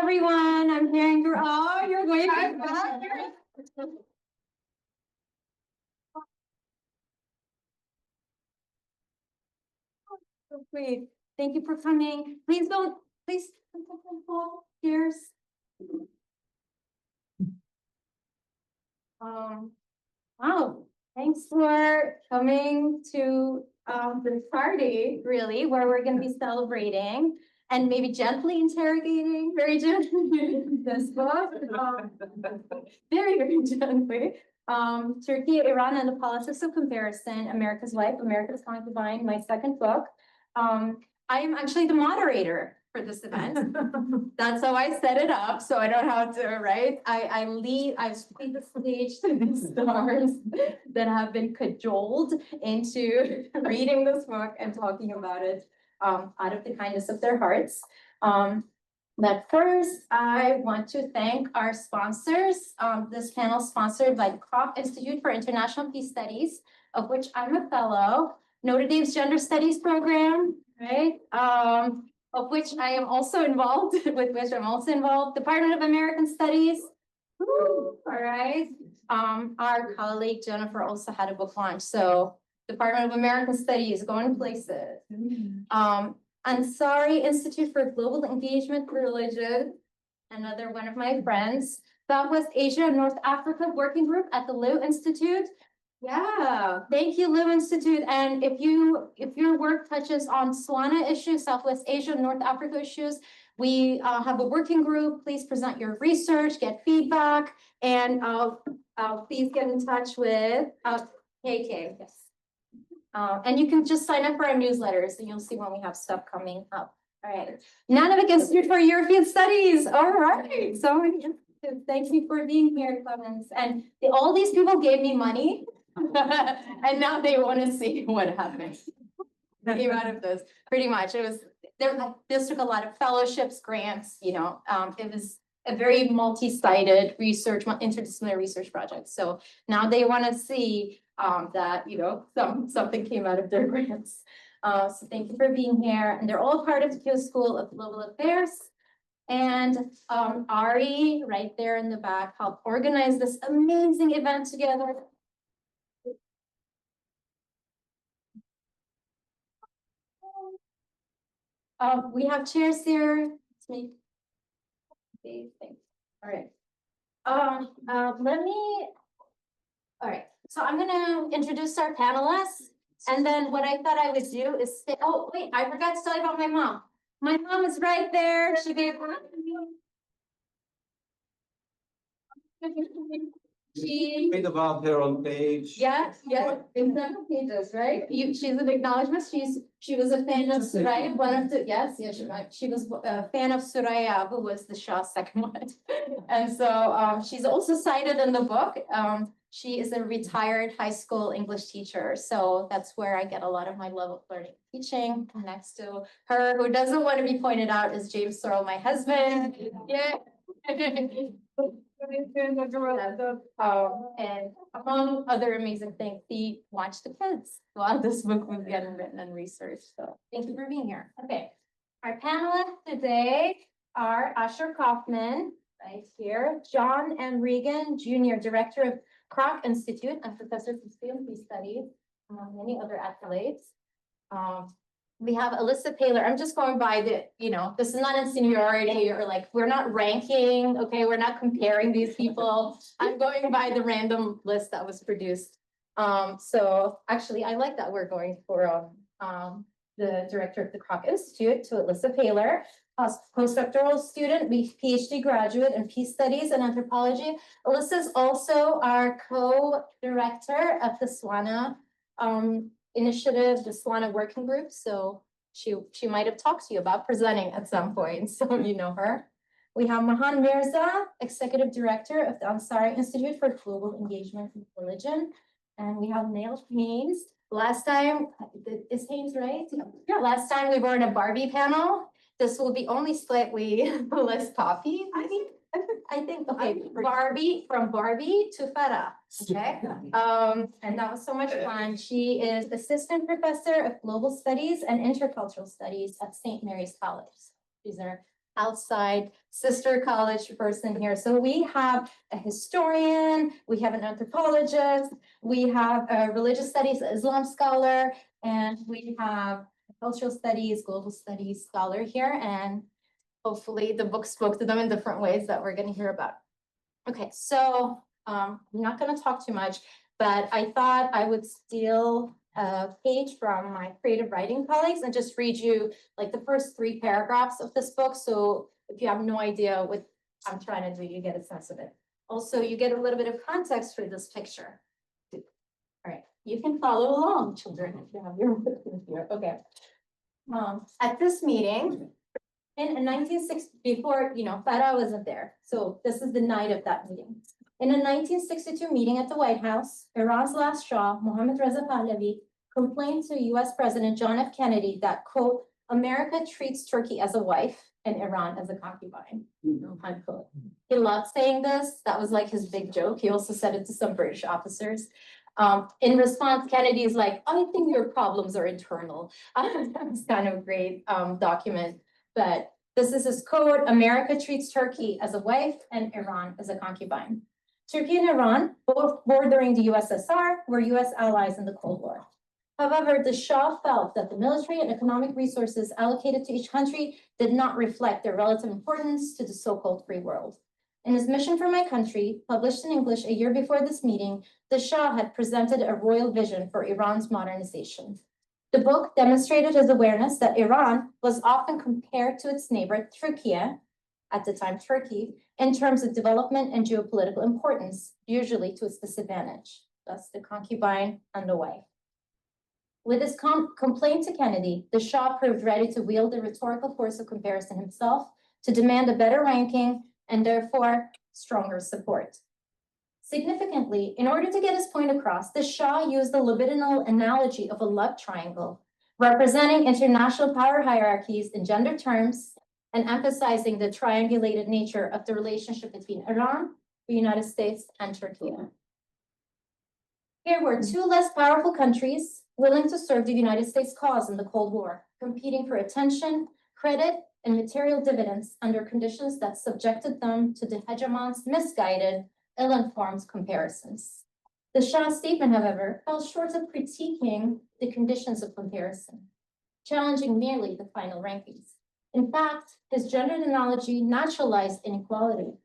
everyone. I'm Perin Gürel. Oh, you're waving back. So sweet. Thank you for coming. Please don't, please don't fall. Cheers. Wow. Thanks for coming to this party, really, where we're going to be celebrating and maybe gently interrogating, very gently, this book, very, very gently. Turkey, Iran, and the Politics of Comparison, America's Wife, America's Concubine, my second book. I am actually the moderator for this event. That's how I set it up, so I don't have to, right? I lead the stage to the stars that have been cajoled into reading this book and talking about it out of the kindness of their hearts. But first, I want to thank our sponsors. This panel is sponsored by the Kroc Institute for International Peace Studies, of which I'm a fellow, Notre Dame's Gender Studies program, right? Of which I am also involved, Department of American Studies. Woo, all right. Our colleague Jennifer also had a book launch, so Department of American Studies going places. Ansari Institute for Global Engagement for Religion, another one of my friends. Southwest Asia North Africa Working Group at the Liu Institute. Yeah, thank you, Liu Institute. And if your work touches on SWANA issues, Southwest Asia, North Africa issues, we have a working group. Please present your research, get feedback, and please get in touch with KK. Yes. And you can just sign up for our newsletters, and you'll see when we have stuff coming up. All right. Nanovic Institute for European Studies. All right. So thank you for being here, Clemens. And all these people gave me money. And now they want to see what happened. Came out of this. Pretty much, it was this took a lot of fellowships, grants. You know, it was a very multi-sided research, interdisciplinary research project. So now they want to see that something came out of their grants. So thank you for being here. And they're all part of the Keough School of Global Affairs. And Ari, right there in the back, helped organize this amazing event together. We have chairs here. Let's make these things. All right. All right. So I'm going to introduce our panelists. And then what I thought I would do is say, oh, wait, I forgot to tell you about my mom. My mom is right there. She gave Read about her on page. Yes, in several pages, right? She's an acknowledgement. She was a fan of Suraya. She was a fan of Suraya, who was the Shah's second wife. And so she's also cited in the book. She is a retired high school English teacher. So that's where I get a lot of my love of learning and teaching. Next to her, who doesn't want to be pointed out, is James Sorrell, my husband. Yeah. And among other amazing things, he watched the kids. A lot of this book was getting written and researched. So thank you for being here. Okay. Our panelists today are Asher Kaufman, right here, John and Regan, Jr., Director of Kroc Institute and Professor of History and Peace Studies, among many other accolades. We have Alyssa Paler. I'm just going by this is not in seniority or we're not ranking, okay? We're not comparing these people. I'm going by the random list that was produced. So actually, I like that we're going for the director of the Kroc Institute, to Alyssa Paler, a postdoctoral student, PhD graduate in Peace Studies and Anthropology. Alyssa is also our co-director of the SWANA initiative, the SWANA working group. So she might have talked to you about presenting at some point, so you know her. We have Mahan Mirza, Executive Director of the Ansari Institute for Global Engagement in Religion. And we have Neil Haynes. Last time, is Haynes right? Yeah. Last time we were in a Barbie panel. This will be only slightly less poppy, I think. Okay, Barbie, from Barbie to Farah, okay? And that was so much fun. She is Assistant Professor of Global Studies and Intercultural Studies at St. Mary's College. She's our outside sister college person here. So we have a historian, we have an anthropologist, we have a religious studies Islam scholar, and we have a cultural studies, global studies scholar here. And hopefully the book spoke to them in different ways that we're going to hear about. Okay, so I'm not going to talk too much, but I thought I would steal a page from my creative writing colleagues and just read you like the first 3 paragraphs of this book. So if you have no idea what I'm trying to do, you get a sense of it. Also, you get a little bit of context for this picture. All right, you can follow along, children, if you have your book here. Okay. At this meeting, in 1960, before, Farah wasn't there. So this is the night of that meeting. In a 1962 meeting at the White House, Iran's last Shah, Mohammad Reza Pahlavi, complained to US President John F. Kennedy that, quote, America treats Turkey as a wife and Iran as a concubine, unquote. He loved saying this. That was like his big joke. He also said it to some British officers. In response, Kennedy is like, I think your problems are internal. That was kind of a great document. But this is his quote, America treats Turkey as a wife and Iran as a concubine. Turkey and Iran, both bordering the USSR, were US allies in the Cold War. However, the Shah felt that the military and economic resources allocated to each country did not reflect their relative importance to the so-called free world. In his Mission for My Country, published in English a year before this meeting, the Shah had presented a royal vision for Iran's modernization. The book demonstrated his awareness that Iran was often compared to its neighbor, Türkiye, at the time Turkey, in terms of development and geopolitical importance, usually to its disadvantage, thus the concubine and the wife. With his complaint to Kennedy, the Shah proved ready to wield the rhetorical force of comparison himself to demand a better ranking and therefore stronger support. Significantly, in order to get his point across, the Shah used the libidinal analogy of a love triangle, representing international power hierarchies in gender terms and emphasizing the triangulated nature of the relationship between Iran, the United States, and Turkey. Here were 2 less powerful countries willing to serve the United States cause in the Cold War, competing for attention, credit, and material dividends under conditions that subjected them to the hegemon's misguided, ill-informed comparisons. The Shah's statement, however, fell short of critiquing the conditions of comparison, challenging merely the final rankings. In fact, his gendered analogy naturalized inequality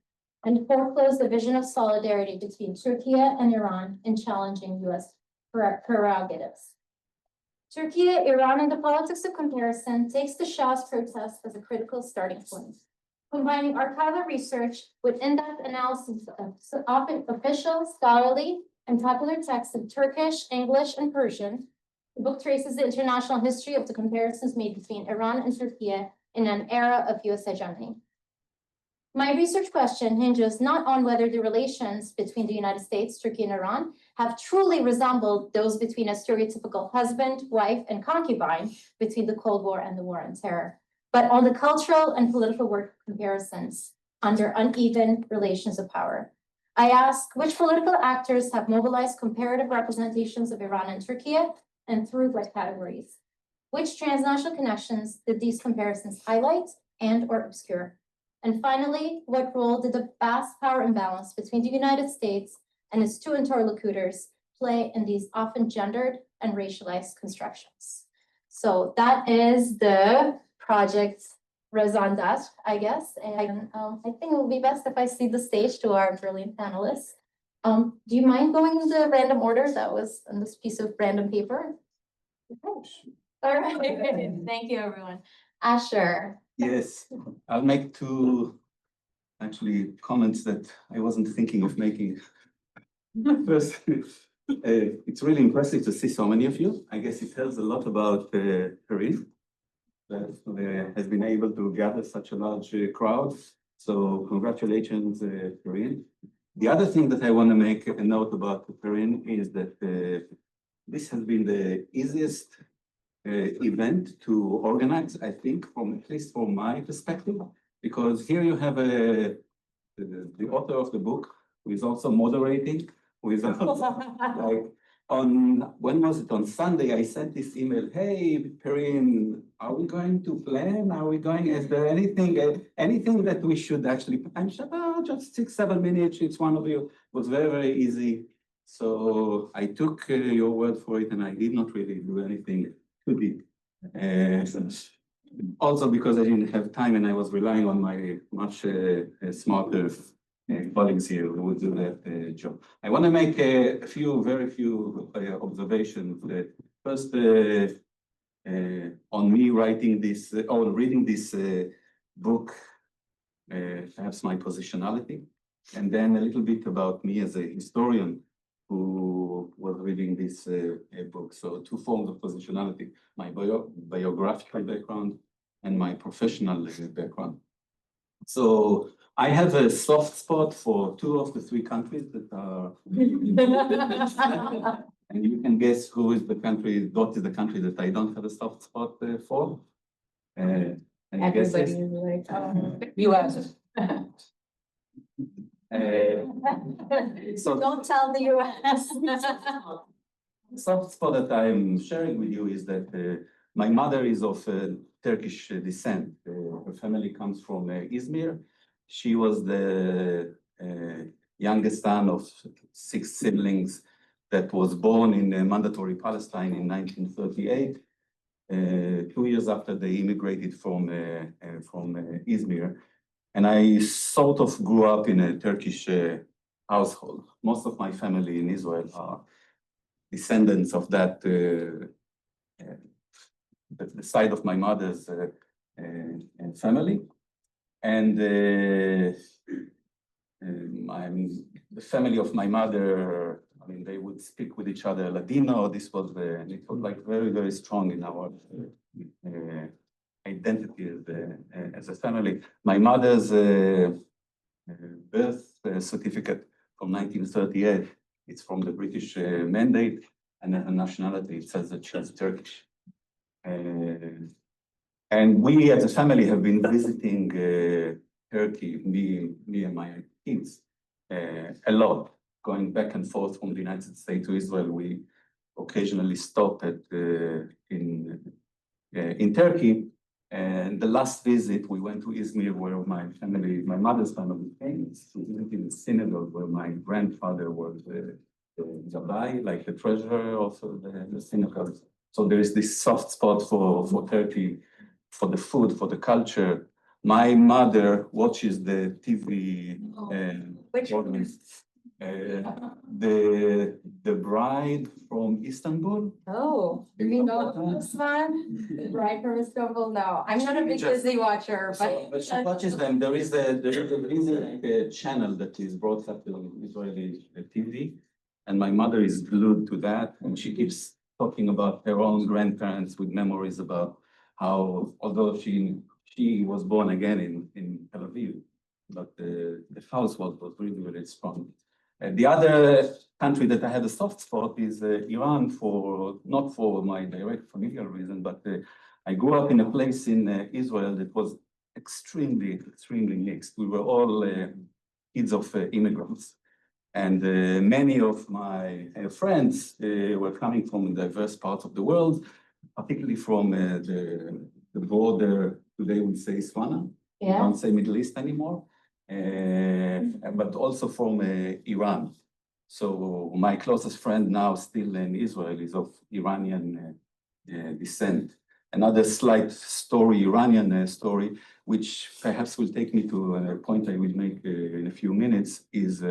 and foreclosed the vision of solidarity between Turkey and Iran in challenging US prerogatives. Turkey, Iran, and the politics of comparison takes the Shah's protest as a critical starting point. Combining archival research with in-depth analysis of often official, scholarly, and popular texts in Turkish, English, and Persian, the book traces the international history of the comparisons made between Iran and Turkey in an era of US hegemony. My research question hinges not on whether the relations between the United States, Turkey, and Iran have truly resembled those between a stereotypical husband, wife, and concubine between the Cold War and the War on Terror, but on the cultural and political work comparisons under uneven relations of power. I ask which political actors have mobilized comparative representations of Iran and Turkey, and through what categories? Which transnational connections did these comparisons highlight and or obscure? And finally, what role did the vast power imbalance between the United States and its 2 interlocutors play in these often gendered and racialized constructions? So that is the project Razandat, I guess. And I think it would be best if I cede the stage to our brilliant panelists. Do you mind going in the random order that was on this piece of random paper? All right, thank you, everyone. Asher. Yes, I'll make 2 actually comments that I wasn't thinking of making. First, it's really impressive to see so many of you. I guess it tells a lot about Perin, that has been able to gather such a large crowd. So congratulations, Perin. The other thing that I want to make a note about Perin is that this has been the easiest event to organize, I think, at least from my perspective, because here you have the author of the book who is also moderating, who is also like when was it? On Sunday, I sent this email. Hey, Perin, are we going to plan? Are we going? Is there anything that we should actually plan? She said, oh, just 6-7 minutes. It's one of you. It was very, very easy. So I took your word for it, and I did not really do anything too deep. Also because I didn't have time, and I was relying on my much smarter colleagues here who would do that job. I want to make very few observations. First, on me writing this or reading this book, perhaps my positionality, and then a little bit about me as a historian who was reading this book. So two forms of positionality: my biographical background and my professional background. So I have a soft spot for 2 of the 3 countries that are, and you can guess who is the country, what is the country that I don't have a soft spot for. And Everybody is like, US. So don't tell the US. soft spot that I'm sharing with you is that my mother is of Turkish descent. Her family comes from Izmir. She was the youngest son of 6 siblings that was born in mandatory Palestine in 1938, 2 years after they immigrated from Izmir. And I sort of grew up in a Turkish household. Most of my family in Israel are descendants of that, the side of my mother's family. And the family of my mother, I mean, they would speak with each other Ladino. This was it was like very, very strong in our identity as a family. My mother's birth certificate from 1938, it's from the British Mandate, and her nationality, it says that she's Turkish. And we as a family have been visiting Turkey, me and my kids, a lot, going back and forth from the United States to Israel. We occasionally stop in Turkey. And the last visit, we went to Izmir, where my mother's family came to visit in the synagogue, where my grandfather was the Gabbai, like the treasurer of the synagogue. So there is this soft spot for Turkey, for the food, for the culture. My mother watches the TV. Which one? The Bride from Istanbul. Oh, do you know this one? The Bride from Istanbul? No, I'm not a big Disney watcher, But she watches them. There is a channel that is broadcasted on Israeli TV, and my mother is glued to that, and she keeps talking about her own grandparents with memories about how, although she was born again in Tel Aviv, but the house was really, really strong. The other country that I had a soft spot is Iran, not for my direct familial reason, but I grew up in a place in Israel that was extremely, extremely mixed. We were all kids of immigrants. And many of my friends were coming from diverse parts of the world, particularly from the border, today we say Swana. Yeah. We don't say Middle East anymore. But also from Iran. So my closest friend now still in Israel is of Iranian descent. Another slight story, Iranian story, which perhaps will take me to a point I will make in a few minutes, is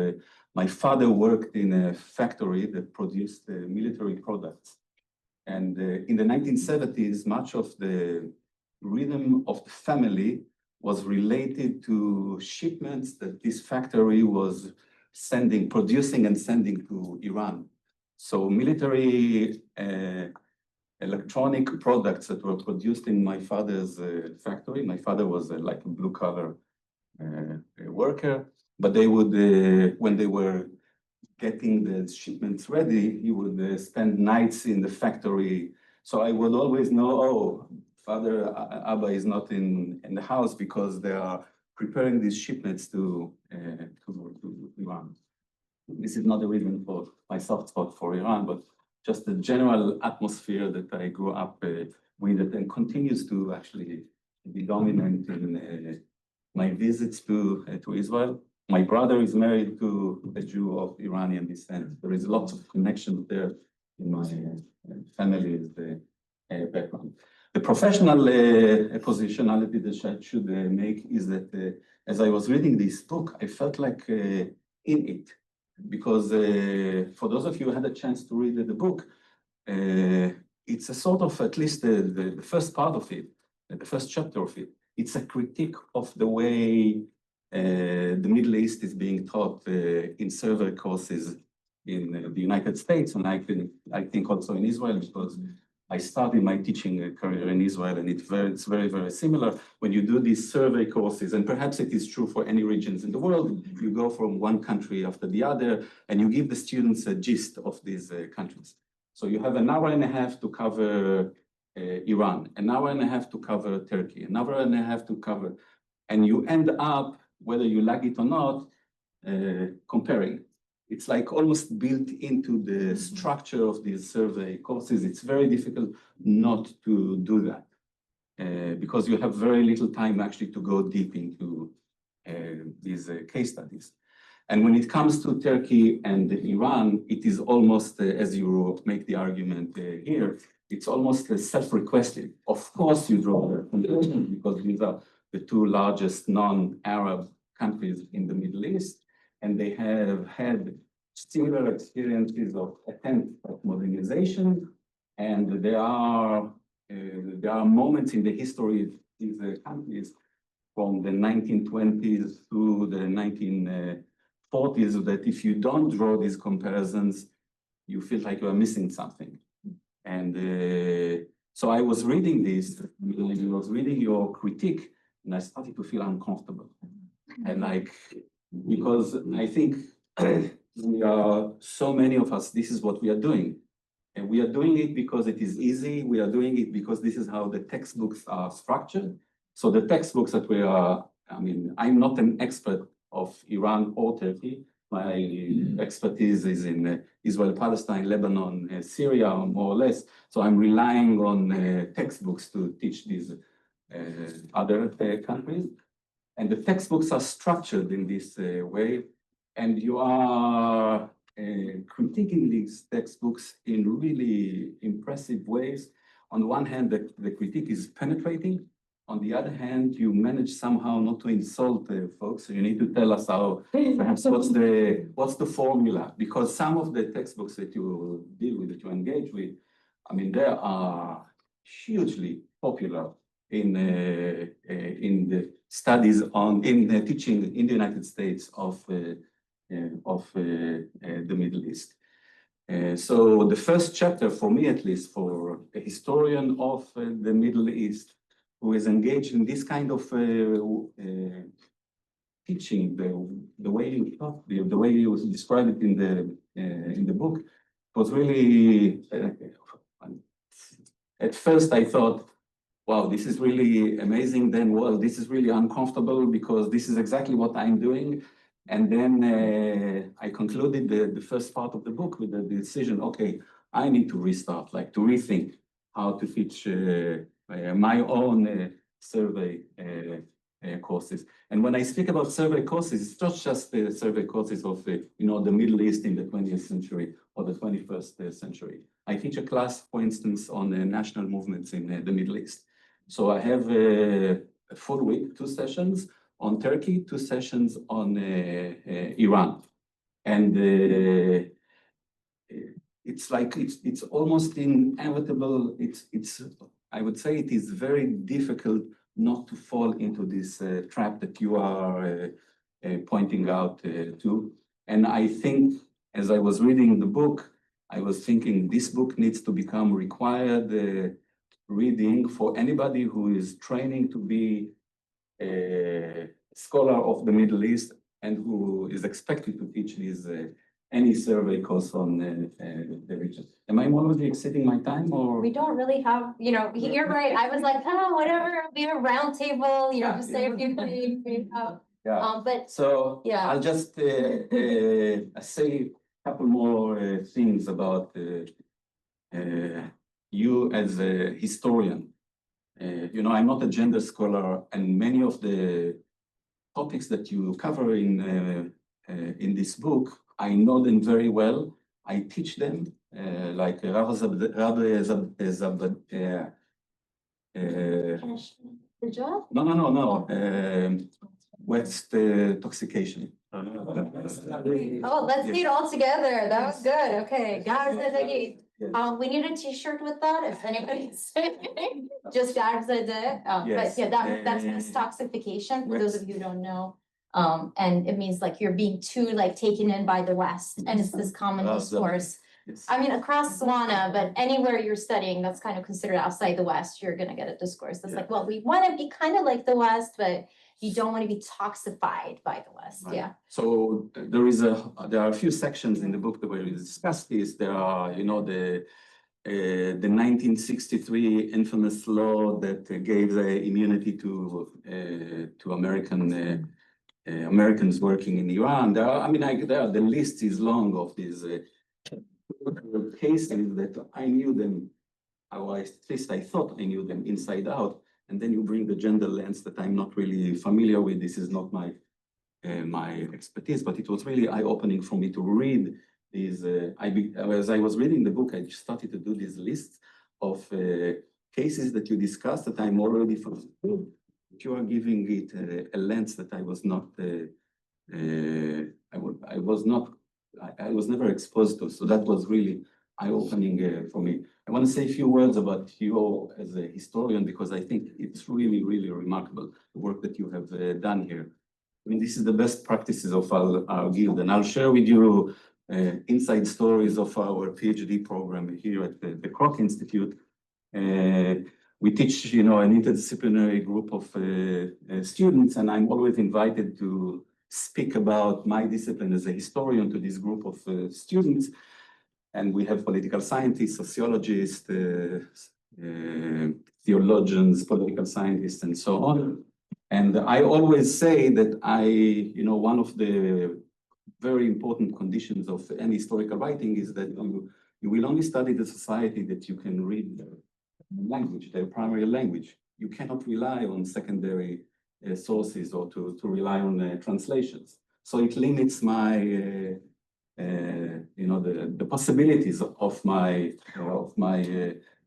my father worked in a factory that produced military products. And in the 1970s, much of the rhythm of the family was related to shipments that this factory was producing and sending to Iran. So military electronic products that were produced in my father's factory. My father was like a blue-collar worker, but they would, when they were getting the shipments ready, he would spend nights in the factory. So I would always know, oh, Father Abba is not in the house because they are preparing these shipments to Iran. This is not a reason for my soft spot for Iran, but just the general atmosphere that I grew up with it and continues to actually be dominant in my visits to Israel. My brother is married to a Jew of Iranian descent. There is lots of connections there in my family's background. The professional positionality that I should make is that as I was reading this book, I felt like in it. Because for those of you who had a chance to read the book, it's a sort of, at least the first part of it, the first chapter of it, it's a critique of the way the Middle East is being taught in survey courses in the United States, and I think also in Israel, because I started my teaching career in Israel, and it's very, very similar. When you do these survey courses, and perhaps it is true for any regions in the world, you go from one country after the other, and you give the students a gist of these countries. So you have an hour and a half to cover Iran, an hour and a half to cover Turkey, an hour and a half to cover, and you end up, whether you like it or not, comparing. It's like almost built into the structure of these survey courses. It's very difficult not to do that because you have very little time actually to go deep into these case studies. And when it comes to Turkey and Iran, it is almost, as you make the argument here, it's almost self-requested. Of course, you draw the conclusion because these are the two largest non-Arab countries in the Middle East, and they have had similar experiences of attempt at modernization, and there are moments in the history of these countries from the 1920s to the 1940s that if you don't draw these comparisons, you feel like you are missing something. And so I was reading this, I was reading your critique, and I started to feel uncomfortable. And like, because I think we are, so many of us, this is what we are doing. And we are doing it because it is easy. We are doing it because this is how the textbooks are structured. So the textbooks that we are, I mean, I'm not an expert of Iran or Turkey. My expertise is in Israel, Palestine, Lebanon, Syria, more or less. So I'm relying on textbooks to teach these other countries. And the textbooks are structured in this way. And you are critiquing these textbooks in really impressive ways. On one hand, the critique is penetrating. On the other hand, you manage somehow not to insult folks. So you need to tell us how, perhaps what's the formula? Because some of the textbooks that you deal with, that you engage with, I mean, they are hugely popular in the studies in the teaching in the United States of the Middle East. So the first chapter, for me at least, for a historian of the Middle East who is engaged in this kind of teaching, the way you talk, the way you describe it in the book, was really. At first, I thought, wow, this is really amazing. Then, well, this is really uncomfortable because this is exactly what I'm doing. And then I concluded the first part of the book with the decision, okay, I need to restart, like to rethink how to teach my own survey courses. And when I speak about survey courses, it's not just the survey courses of the Middle East in the 20th century or the 21st century. I teach a class, for instance, on national movements in the Middle East. So I have a full week, 2 sessions on Turkey, 2 sessions on Iran. And it's like, it's almost inevitable. I would say it is very difficult not to fall into this trap that you are pointing out to. And I think as I was reading the book, I was thinking this book needs to become required reading for anybody who is training to be a scholar of the Middle East and who is expected to teach these any survey course on the region. Am I already exceeding my time, or? We don't really have, you're right. I was like, whatever, be a round table, just say a few things. Yeah. But so yeah. I'll just say a couple more things about you as a historian, I'm not a gender scholar, and many of the topics that you cover in this book, I know them very well. I teach them, like Good job. no. West toxication. Oh, let's see it all together. That was good. Okay, guys, we need a T-shirt with that. If anybody's just guys, but Yes. yeah, that's toxification. For those of you who don't know, and it means like you're being too like taken in by the West, and it's this common discourse. Yes. I mean, across Swana, but anywhere you're studying that's kind of considered outside the West, you're gonna get a discourse that's like, well, we want to be kind of like the West, but you don't want to be toxified by the West. Right. Yeah. So there are a few sections in the book where we discuss this. There are, the 1963 infamous law that gave the immunity to Americans working in Iran. The list is long of these cases that I knew them, or at least I thought I knew them inside out. And then you bring the gender lens that I'm not really familiar with. This is not my expertise, but it was really eye-opening for me to read these. As I was reading the book, I started to do these lists of cases that you discussed that I'm already familiar with. You are giving it a lens that I was not. I was never exposed to. So that was really eye-opening for me. I want to say a few words about you as a historian, because I think it's really, really remarkable, the work that you have done here. I mean, this is the best practices of our guild, and I'll share with you inside stories of our PhD program here at the Kroc Institute. We teach, an interdisciplinary group of students, and I'm always invited to speak about my discipline as a historian to this group of students. And we have political scientists, sociologists, theologians, political scientists, and so on. And I always say that one of the very important conditions of any historical writing is that you will only study the society that you can read their language, their primary language. You cannot rely on secondary sources or to rely on translations. So it limits my the possibilities of my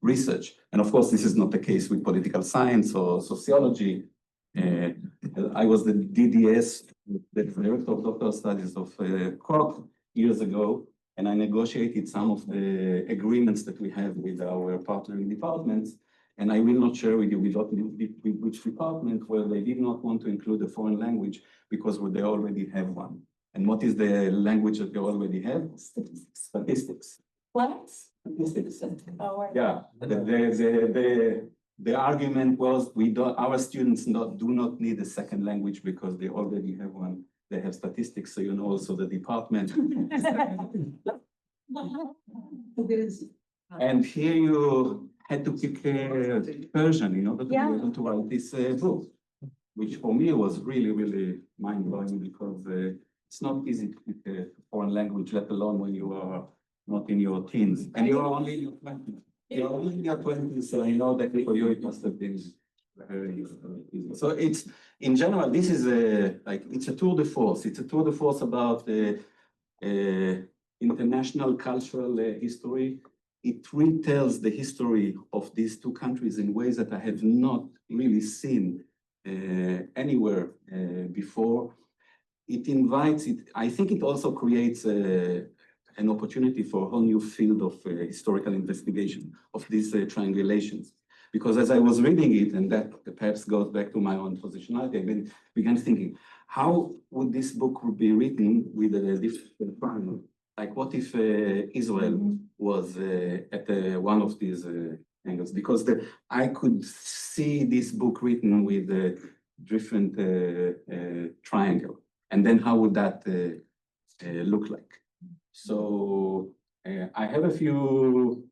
research. And of course, this is not the case with political science or sociology. I was the DDS, the Director of Doctoral Studies of Kroc years ago, and I negotiated some of the agreements that we have with our partnering departments. And I will not share with you with which department, where they did not want to include a foreign language because they already have one. And what is the language that they already have? Statistics. What? Statistics. Oh, yeah. The argument was our students do not need a second language because they already have one. They have statistics, so also the department. And here you had to pick Persian in order to be able to write this book, which for me was really, really mind-blowing, because it's not easy to pick a foreign language, let alone when you are not in your teens. And you are only in your 20s. You're only in your 20s, so I know that for you it must have been very easy. So it's, in general, this is it's a tour de force. It's a tour de force about international cultural history. It retells the history of these two countries in ways that I have not really seen anywhere before. It invites it. I think it also creates an opportunity for a whole new field of historical investigation of these triangulations. Because as I was reading it, and that perhaps goes back to my own positionality, I began thinking, how would this book be written with a different primer? Like, what if Israel was at one of these angles? Because I could see this book written with a different triangle. And then how would that look like? So I have a few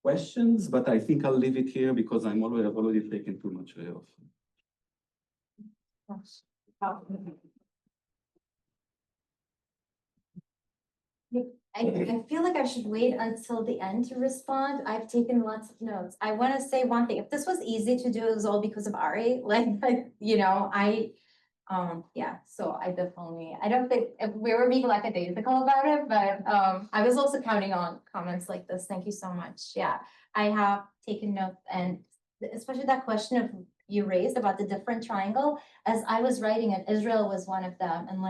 questions, but I think I'll leave it here because I've already taken too much of. I feel like I should wait until the end to respond. I've taken lots of notes. I want to say one thing. If this was easy to do, it was all because of Ari. Yeah, so I definitely, I don't think if we were being lackadaisical about it, but I was also counting on comments like this. Thank you so much. Yeah, I have taken notes, and especially that question of you raised about the different triangle, as I was writing it, Israel was one of them, and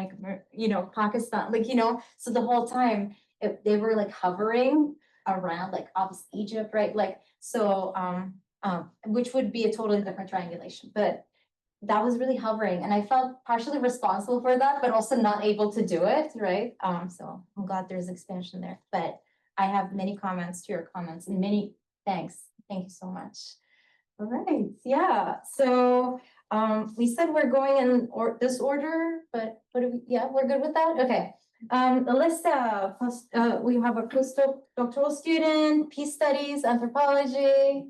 Pakistan, so the whole time they were like hovering around like opposite Egypt, right? Which would be a totally different triangulation, but that was really hovering, and I felt partially responsible for that, but also not able to do it, right? So I'm glad there's expansion there, but I have many comments to your comments and many thanks. Thank you so much. All right, yeah, so we said we're going in this order, but yeah, we're good with that? Okay. Alyssa, we have a postdoctoral student, peace studies, anthropology.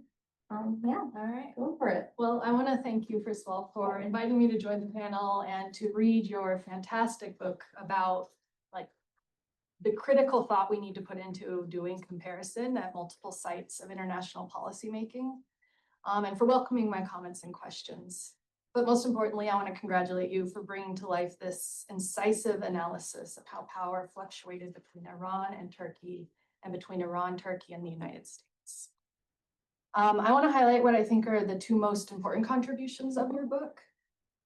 Yeah, all right, go for it. Well, I want to thank you, first of all, for inviting me to join the panel and to read your fantastic book about the critical thought we need to put into doing comparison at multiple sites of international policymaking, and for welcoming my comments and questions. But most importantly, I want to congratulate you for bringing to life this incisive analysis of how power fluctuated between Iran and Turkey and between Iran, Turkey, and the United States. I want to highlight what I think are the two most important contributions of your book.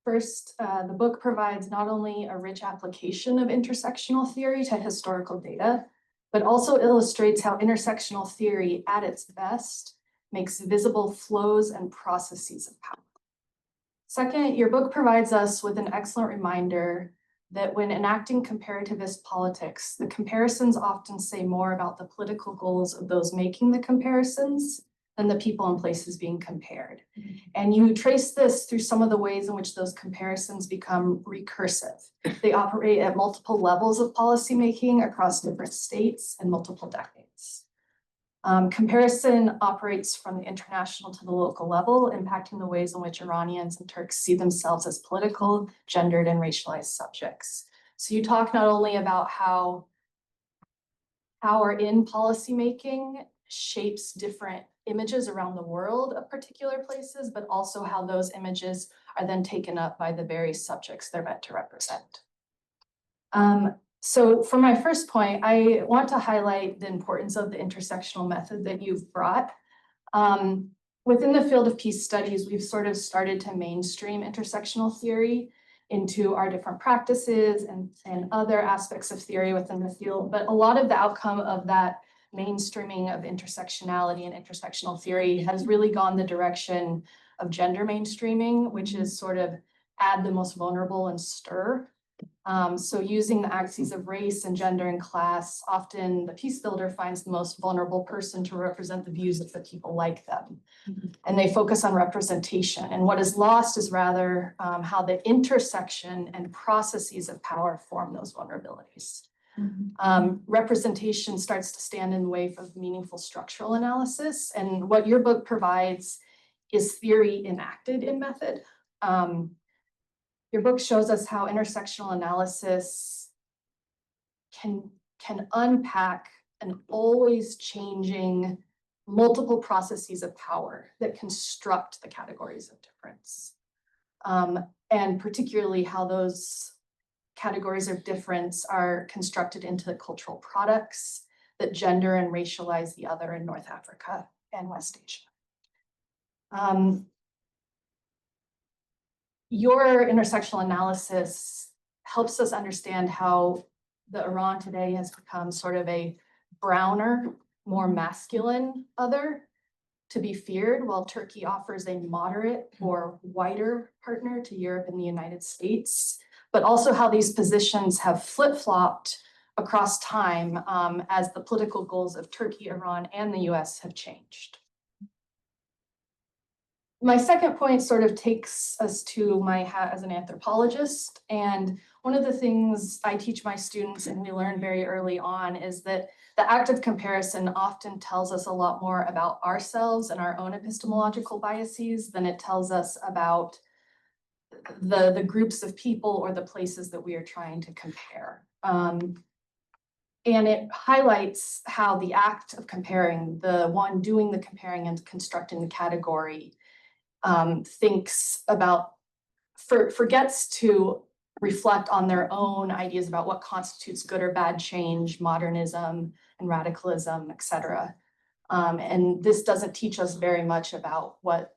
First, the book provides not only a rich application of intersectional theory to historical data, but also illustrates how intersectional theory at its best makes visible flows and processes of power. Second, your book provides us with an excellent reminder that when enacting comparativist politics, the comparisons often say more about the political goals of those making the comparisons than the people and places being compared. And you trace this through some of the ways in which those comparisons become recursive. They operate at multiple levels of policymaking across different states and multiple decades. Comparison operates from the international to the local level, impacting the ways in which Iranians and Turks see themselves as political, gendered, and racialized subjects. So you talk not only about how power in policymaking shapes different images around the world of particular places, but also how those images are then taken up by the very subjects they're meant to represent. So for my first point, I want to highlight the importance of the intersectional method that you've brought. Within the field of peace studies, we've sort of started to mainstream intersectional theory into our different practices and other aspects of theory within the field. But a lot of the outcome of that mainstreaming of intersectionality and intersectional theory has really gone the direction of gender mainstreaming, which is sort of add the most vulnerable and stir. So using the axes of race and gender and class, often the peace builder finds the most vulnerable person to represent the views of the people like them. And they focus on representation. And what is lost is rather how the intersection and processes of power form those vulnerabilities. Representation starts to stand in the way of meaningful structural analysis. And what your book provides is theory enacted in method. Your book shows us how intersectional analysis can unpack an always changing multiple processes of power that construct the categories of difference. And particularly how those categories of difference are constructed into cultural products that gender and racialize the other in North Africa and West Asia. Your intersectional analysis helps us understand how the Iran today has become sort of a browner, more masculine other to be feared, while Turkey offers a moderate or whiter partner to Europe and the United States, but also how these positions have flip-flopped across time as the political goals of Turkey, Iran, and the US have changed. My second point sort of takes us to my hat as an anthropologist. And one of the things I teach my students and we learn very early on is that the act of comparison often tells us a lot more about ourselves and our own epistemological biases than it tells us about the groups of people or the places that we are trying to compare. And it highlights how the act of comparing, the one doing the comparing and constructing the category, thinks about, forgets to reflect on their own ideas about what constitutes good or bad change, modernism and radicalism, etc. And this doesn't teach us very much about what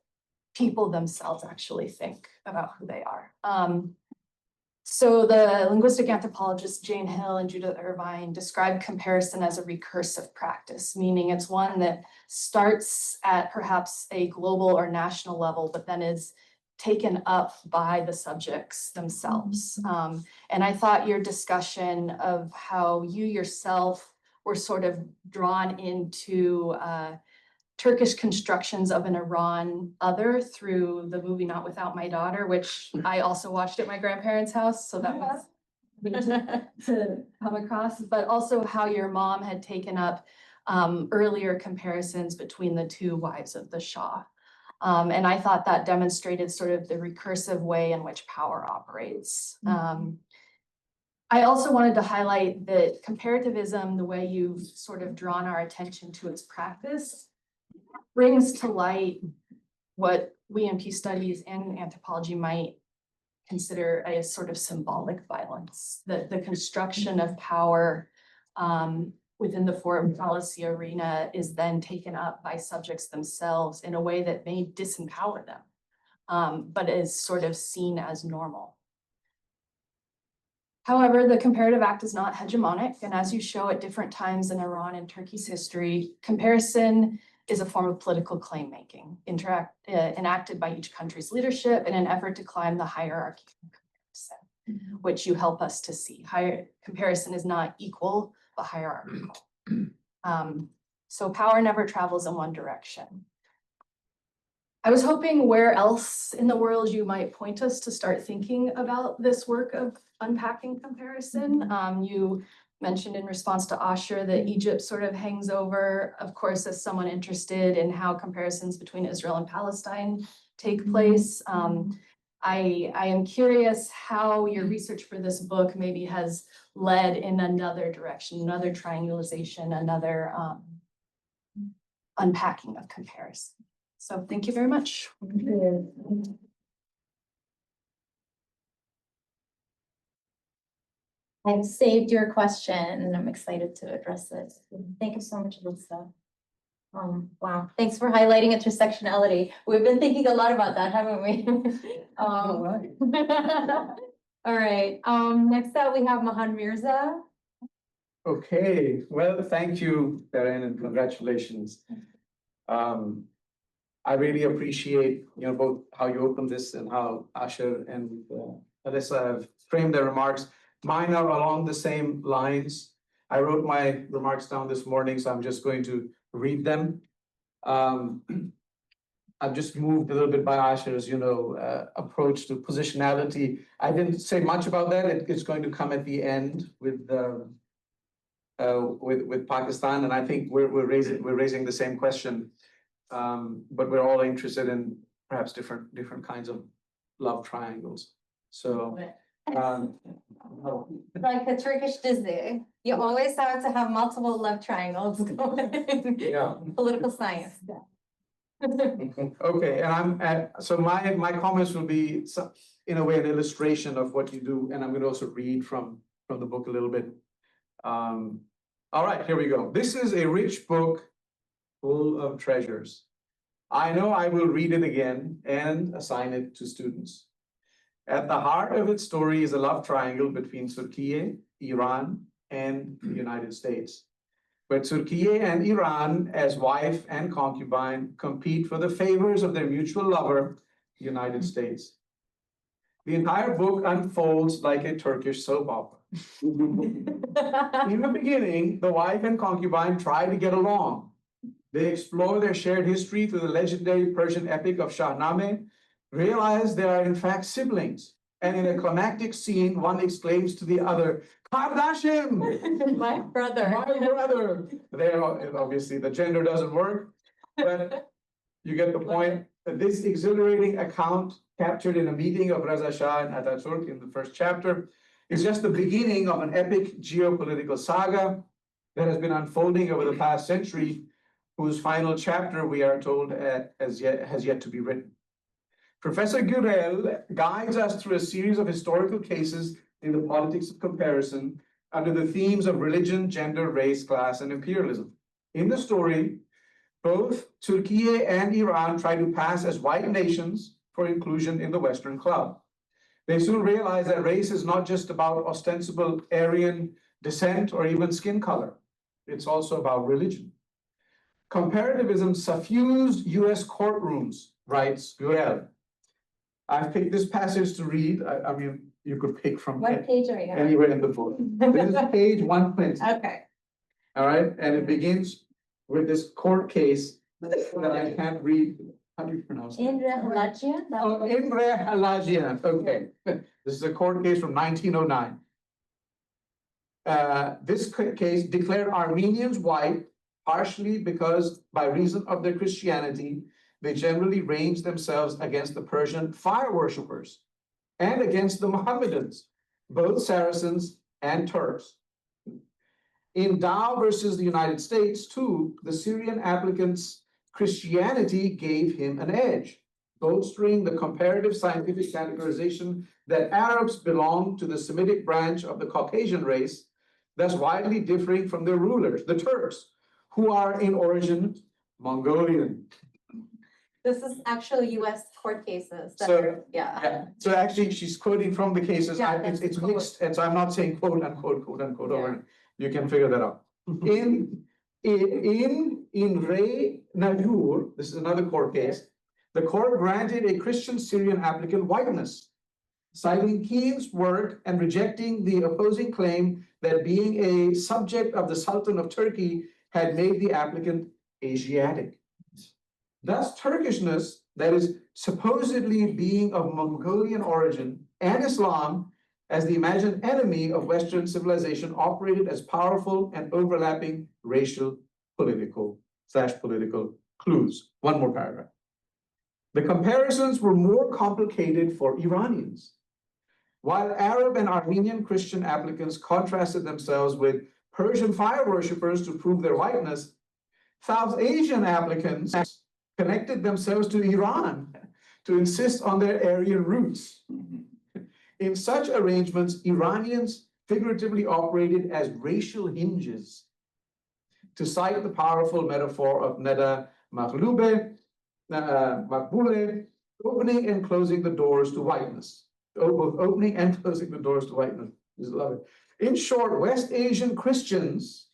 people themselves actually think about who they are. So the linguistic anthropologists Jane Hill and Judith Irvine describe comparison as a recursive practice, meaning it's one that starts at perhaps a global or national level, but then is taken up by the subjects themselves. And I thought your discussion of how you yourself were sort of drawn into Turkish constructions of an Iran other through the movie Not Without My Daughter, which I also watched at my grandparents' house, so that was to come across, but also how your mom had taken up earlier comparisons between the two wives of the Shah. And I thought that demonstrated sort of the recursive way in which power operates. I also wanted to highlight that comparativism, the way you've sort of drawn our attention to its practice, brings to light what we in peace studies and anthropology might consider a sort of symbolic violence, the construction of power within the foreign policy arena is then taken up by subjects themselves in a way that may disempower them, but is sort of seen as normal. However, the comparative act is not hegemonic, and as you show at different times in Iran and Turkey's history, comparison is a form of political claim making, enacted by each country's leadership in an effort to climb the hierarchy of comparison, which you help us to see. Comparison is not equal, but hierarchical. So power never travels in one direction. I was hoping where else in the world you might point us to start thinking about this work of unpacking comparison. You mentioned in response to Asher that Egypt sort of hangs over, of course, as someone interested in how comparisons between Israel and Palestine take place. I am curious how your research for this book maybe has led in another direction, another triangulation, another unpacking of comparison. So thank you very much. I've saved your question and I'm excited to address it. Thank you so much, Lisa. Wow, thanks for highlighting intersectionality. We've been thinking a lot about that, haven't we? All right. All right, next up we have Mahan Mirza. Okay, well, thank you, Perin, and congratulations. I really appreciate, both how you opened this and how Asher and Alyssa have framed their remarks. Mine are along the same lines. I wrote my remarks down this morning, so I'm just going to read them. I've just moved a little bit by Asher's, approach to positionality. I didn't say much about that. It's going to come at the end with Pakistan, and I think we're raising the same question, but we're all interested in perhaps different kinds of love triangles. So. Like a Turkish Disney, you always have to have multiple love triangles going. Yeah. Political science. Okay, and so my comments will be in a way an illustration of what you do, and I'm going to also read from the book a little bit. All right, here we go. This is a rich book full of treasures. I know I will read it again and assign it to students. At the heart of its story is a love triangle between Türkiye, Iran, and the United States, where Türkiye and Iran, as wife and concubine, compete for the favors of their mutual lover, the United States. The entire book unfolds like a Turkish soap opera. In the beginning, the wife and concubine try to get along. They explore their shared history through the legendary Persian epic of Shahnameh, realize they are in fact siblings. And in a climactic scene, one exclaims to the other, "Kardashim!" My brother. My brother. There, obviously, the gender doesn't work, but you get the point. This exhilarating account, captured in a meeting of Reza Shah and Ataturk in the first chapter, is just the beginning of an epic geopolitical saga that has been unfolding over the past century, whose final chapter, we are told, has yet to be written. Professor Gürel guides us through a series of historical cases in the politics of comparison under the themes of religion, gender, race, class, and imperialism. In the story, both Türkiye and Iran try to pass as white nations for inclusion in the Western club. They soon realize that race is not just about ostensible Aryan descent or even skin color. It's also about religion. Comparativism suffused US courtrooms, writes Gürel. I've picked this passage to read. I mean, you could pick from What page are you on? anywhere in the book. This is page 120. Okay. All right, and it begins with this court case that I can't read. How do you pronounce it? Indra Halajian? Oh, Imre Halajian, okay. This is a court case from 1909. This case declared Armenians white, partially because by reason of their Christianity, they generally ranged themselves against the Persian fire worshippers and against the Mohammedans, both Saracens and Turks. In Dow versus the United States, too, the Syrian applicant's Christianity gave him an edge, bolstering the comparative scientific categorization that Arabs belong to the Semitic branch of the Caucasian race, thus widely differing from their rulers, the Turks, who are in origin Mongolian. This is actually US court cases. that So, are- Yeah. So actually, she's quoting from the cases. Yeah, It's that's cool. mixed, and so I'm not saying quote unquote, quote unquote, Yeah. over. You can figure that out. In Re Najur, this is another court case, the court granted a Christian Syrian applicant whiteness, citing Keen's work and rejecting the opposing claim that being a subject of the Sultan of Turkey had made the applicant Asiatic. Thus, Turkishness, that is supposedly being of Mongolian origin, and Islam, as the imagined enemy of Western civilization, operated as powerful and overlapping racial, political clues. One more paragraph. The comparisons were more complicated for Iranians. While Arab and Armenian Christian applicants contrasted themselves with Persian fire worshippers to prove their whiteness, South Asian applicants connected themselves to Iran to insist on their Aryan roots. In such arrangements, Iranians figuratively operated as racial hinges. To cite the powerful metaphor of Neda Makbule, opening and closing the doors to whiteness. Both opening and closing the doors to whiteness. Just love it. In short, West Asian Christians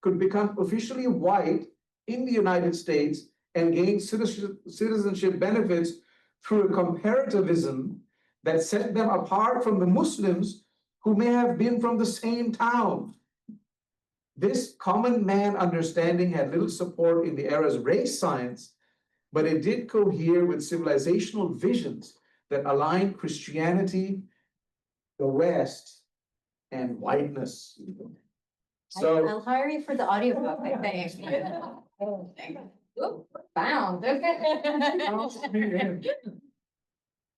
could become officially white in the United States and gain citizenship benefits through a comparativism that set them apart from the Muslims who may have been from the same town. This common man understanding had little support in the era's race science, but it did cohere with civilizational visions that aligned Christianity, the West, and whiteness. So I'll hire you for the audiobook, I think. Ooh, found, okay.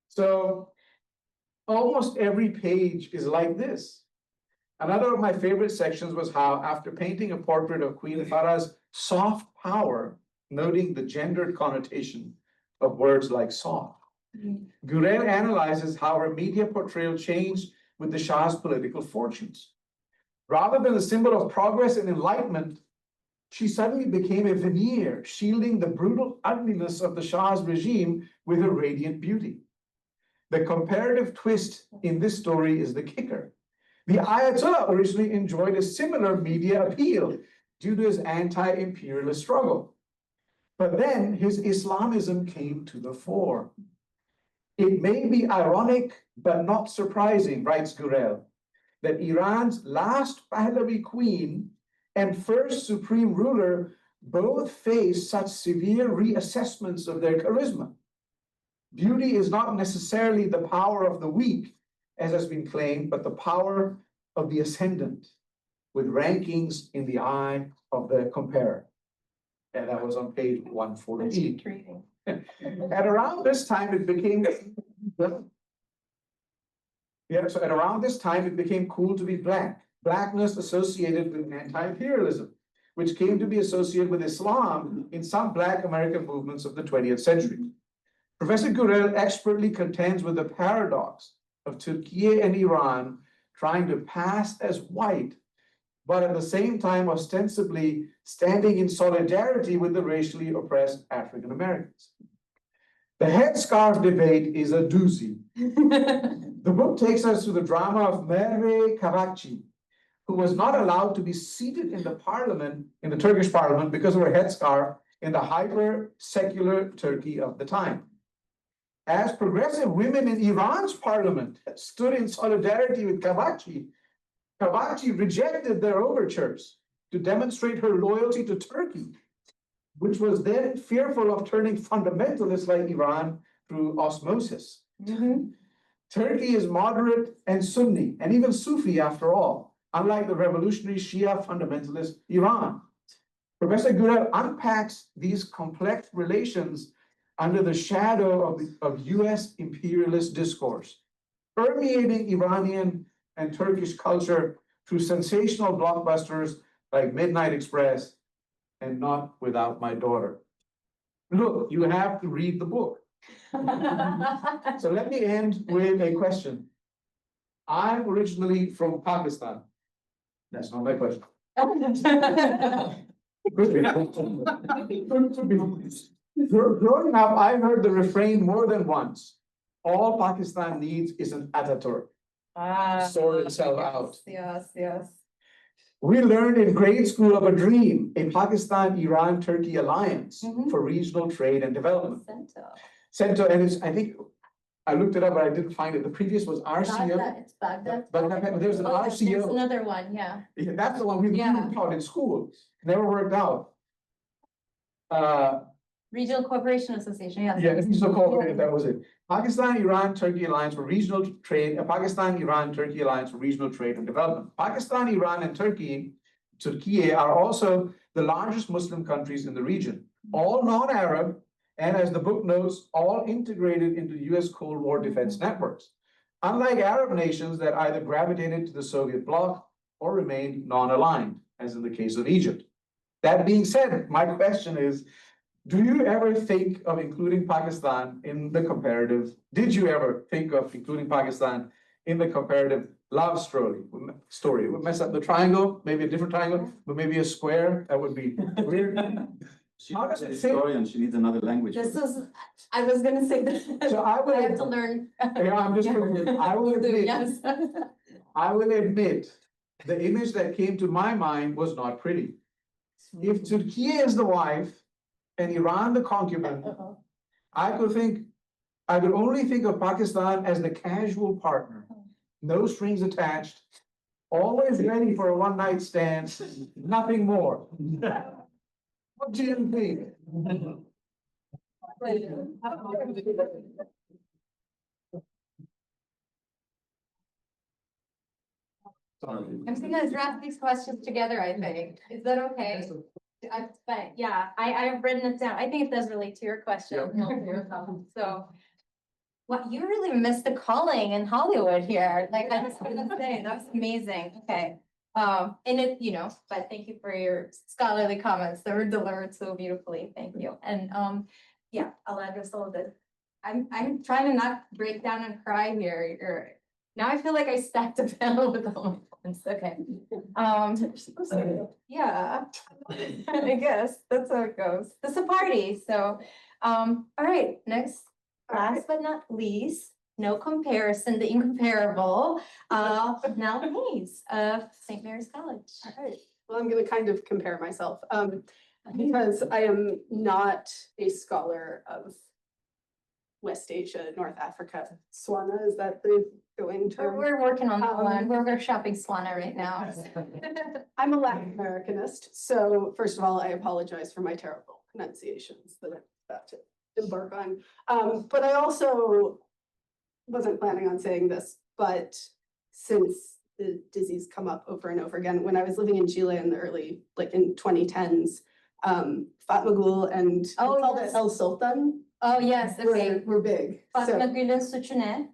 So almost every page is like this. Another of my favorite sections was how, after painting a portrait of Queen Farah's soft power, noting the gendered connotation of words like soft, Gürel analyzes how her media portrayal changed with the Shah's political fortunes. Rather than a symbol of progress and enlightenment, she suddenly became a veneer, shielding the brutal ugliness of the Shah's regime with her radiant beauty. The comparative twist in this story is the kicker. The Ayatollah originally enjoyed a similar media appeal due to his anti-imperialist struggle. But then his Islamism came to the fore. It may be ironic, but not surprising, writes Gürel, that Iran's last Pahlavi queen and first supreme ruler both face such severe reassessments of their charisma. Beauty is not necessarily the power of the weak, as has been claimed, but the power of the ascendant, with rankings in the eye of the comparer. And that was on page 148. At around this time, it became cool to be black. Blackness associated with anti-imperialism, which came to be associated with Islam in some Black American movements of the 20th century. Professor Gürel expertly contends with the paradox of Türkiye and Iran trying to pass as white, but at the same time ostensibly standing in solidarity with the racially oppressed African Americans. The headscarf debate is a doozy. The book takes us through the drama of Merve Kavakci, who was not allowed to be seated in the parliament, in the Turkish parliament, because of her headscarf in the hyper-secular Turkey of the time. As progressive women in Iran's parliament stood in solidarity with Kavakci, Kavakci rejected their overtures to demonstrate her loyalty to Turkey, which was then fearful of turning fundamentalist like Iran through osmosis. Turkey is moderate and Sunni, and even Sufi after all, unlike the revolutionary Shia fundamentalist Iran. Professor Gürel unpacks these complex relations under the shadow of US imperialist discourse, permeating Iranian and Turkish culture through sensational blockbusters like Midnight Express and Not Without My Daughter. Look, you have to read the book. So let me end with a question. I'm originally from Pakistan. That's not my question. Growing up, I heard the refrain more than once. All Pakistan needs is an Ataturk. Sort itself out. Yes, yes. We learned in grade school of a dream, a Pakistan-Iran-Turkey alliance for regional trade and development. Center, and it's, I think, I looked it up, but I didn't find it. The previous was RCO. Baghdad, it's Baghdad. But there's an There's RCO. another one, yeah. Yeah, that's the one we Yeah. taught in school. Never worked out. Regional Cooperation Association, yes. Yeah, it's so called, that was it. Pakistan-Iran-Turkey Alliance for Regional Trade, Pakistan-Iran-Turkey Alliance for Regional Trade and Development. Pakistan, Iran, and Turkey are also the largest Muslim countries in the region, all non-Arab, and as the book notes, all integrated into US Cold War defense networks. Unlike Arab nations that either gravitated to the Soviet bloc or remained non-aligned, as in the case of Egypt. That being said, my question is, do you ever think of including Pakistan in the comparative? Did you ever think of including Pakistan in the comparative love story? Would mess up the triangle, maybe a different triangle, but maybe a square. That would be weird. How does She's a it fit? historian, she needs another language. This is, I was gonna say this. So I would- I have to learn. Yeah, I'm just. I will admit. Yes. I will admit, the image that came to my mind was not pretty. If Turkey is the wife and Iran the concubine, I could only think of Pakistan as the casual partner, no strings attached, always ready for a one-night stand, nothing more. What do you think? I'm just gonna draft these questions together, I think. Is that okay? But yeah, I've written it down. I think it does relate to your question. So. What, you really missed the calling in Hollywood here. Like, I was gonna say, that was amazing. Okay. And it, but thank you for your scholarly comments. They were delivered so beautifully. Thank you. And, yeah, I'll address all of this. I'm trying to not break down and cry here. Now I feel like I stacked a panel with all my points. Okay. Yeah, I guess that's how it goes. It's a party. So, all right, next, last but not least, no comparison, the incomparable, Nell Hayes of St. Mary's College. All right, well, I'm gonna kind of compare myself, because I am not a scholar of West Asia, North Africa. Swana, is that the going term? We're working on that one. We're shopping Swana right now. I'm a Latin Americanist, so first of all, I apologize for my terrible pronunciations that I'm about to embark on. But I also wasn't planning on saying this, but since the disease come up over and over again, when I was living in Chile in the early, like in 2010s, Fatma Gül and we called it El Sultan Oh, yes, okay. were big. Fatma So Gül'ün suçu ne?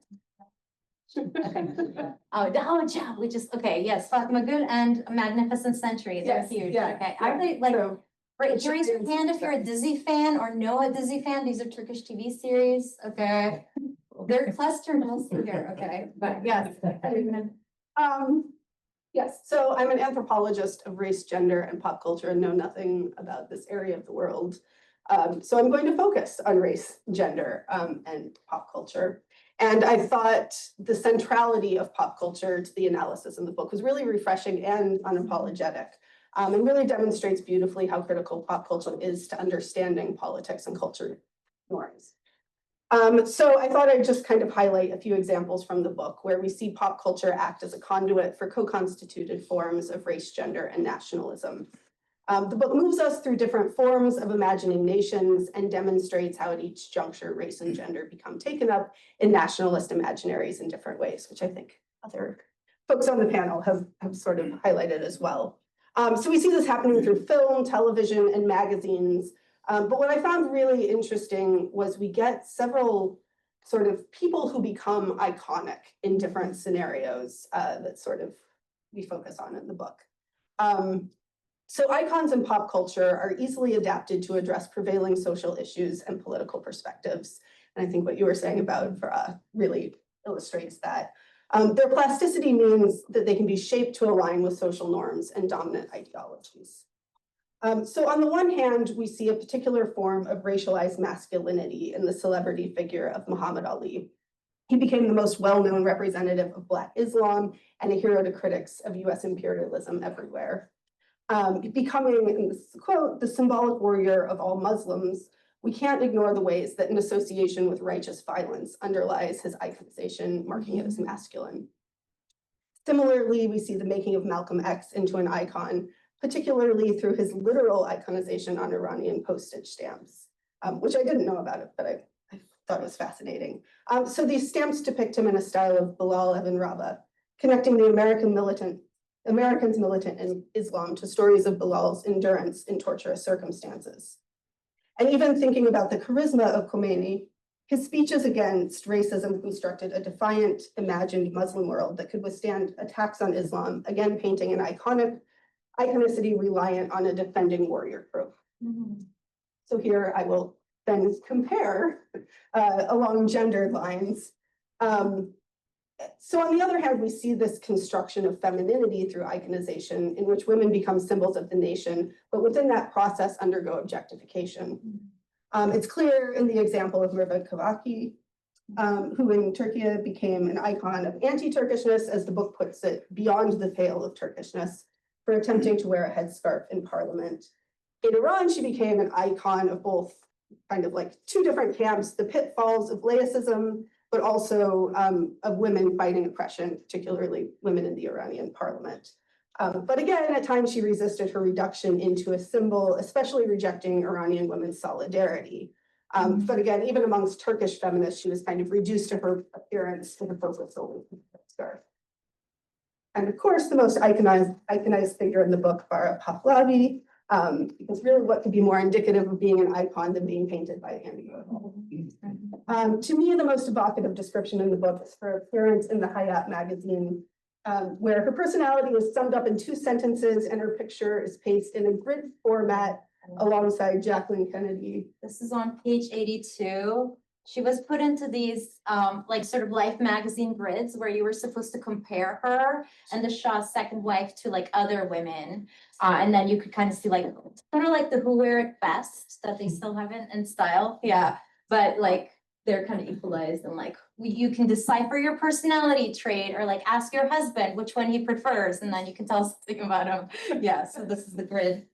Yeah, we just, okay, yes, Fatima Gül and Magnificent Century, they're Yes, huge, yeah, okay. yeah. Are they like, So, raise your hand if you're a Disney fan or know a Disney fan, these are Turkish TV series, okay? They're clustered mostly here, okay, but yes. Yes, so I'm an anthropologist of race, gender, and pop culture and know nothing about this area of the world. So I'm going to focus on race, gender, and pop culture. And I thought the centrality of pop culture to the analysis in the book was really refreshing and unapologetic, and really demonstrates beautifully how critical pop culture is to understanding politics and culture norms. So I thought I'd just kind of highlight a few examples from the book where we see pop culture act as a conduit for co-constituted forms of race, gender, and nationalism. The book moves us through different forms of imagining nations and demonstrates how at each juncture race and gender become taken up in nationalist imaginaries in different ways, which I think other folks on the panel have sort of highlighted as well. So we see this happening through film, television, and magazines. But what I found really interesting was we get several sort of people who become iconic in different scenarios that sort of we focus on in the book. So icons in pop culture are easily adapted to address prevailing social issues and political perspectives. And I think what you were saying about really illustrates that. Their plasticity means that they can be shaped to align with social norms and dominant ideologies. So on the one hand, we see a particular form of racialized masculinity in the celebrity figure of Muhammad Ali. He became the most well-known representative of Black Islam and a hero to critics of US imperialism everywhere. Becoming, in this quote, the symbolic warrior of all Muslims, we can't ignore the ways that an association with righteous violence underlies his iconization, marking it as masculine. Similarly, we see the making of Malcolm X into an icon, particularly through his literal iconization on Iranian postage stamps, which I didn't know about it, but I thought it was fascinating. So these stamps depict him in a style of Bilal Ibn Rabah, connecting the Americans militant in Islam to stories of Bilal's endurance in torturous circumstances. And even thinking about the charisma of Khomeini, his speeches against racism constructed a defiant, imagined Muslim world that could withstand attacks on Islam, again painting an iconicity reliant on a defending warrior trope. So here I will then compare along gendered lines. So on the other hand, we see this construction of femininity through iconization in which women become symbols of the nation, but within that process undergo objectification. It's clear in the example of Merve Kavaki, who in Turkey became an icon of anti-Turkishness, as the book puts it, beyond the pale of Turkishness, for attempting to wear a headscarf in parliament. In Iran, she became an icon of both kind of like two different camps, the pitfalls of laicism, but also of women fighting oppression, particularly women in the Iranian parliament. But again, at times she resisted her reduction into a symbol, especially rejecting Iranian women's solidarity. But again, even amongst Turkish feminists, she was kind of reduced to her appearance to the focus on the scarf. And of course, the most iconized figure in the book, Bara Pahlavi, because really what could be more indicative of being an icon than being painted by Andy Warhol. To me, the most evocative description in the book is her appearance in the Hayat magazine, where her personality is summed up in 2 sentences and her picture is pasted in a grid format alongside Jacqueline Kennedy. This is on page 82. She was put into these like sort of Life magazine grids where you were supposed to compare her and the Shah's second wife to like other women. And then you could kind of see like sort of like the who wear it best that they still have in style. Yeah, but like they're kind of equalized and like you can decipher your personality trait or like ask your husband which one he prefers and then you can tell something about him. Yeah, so this is the grid.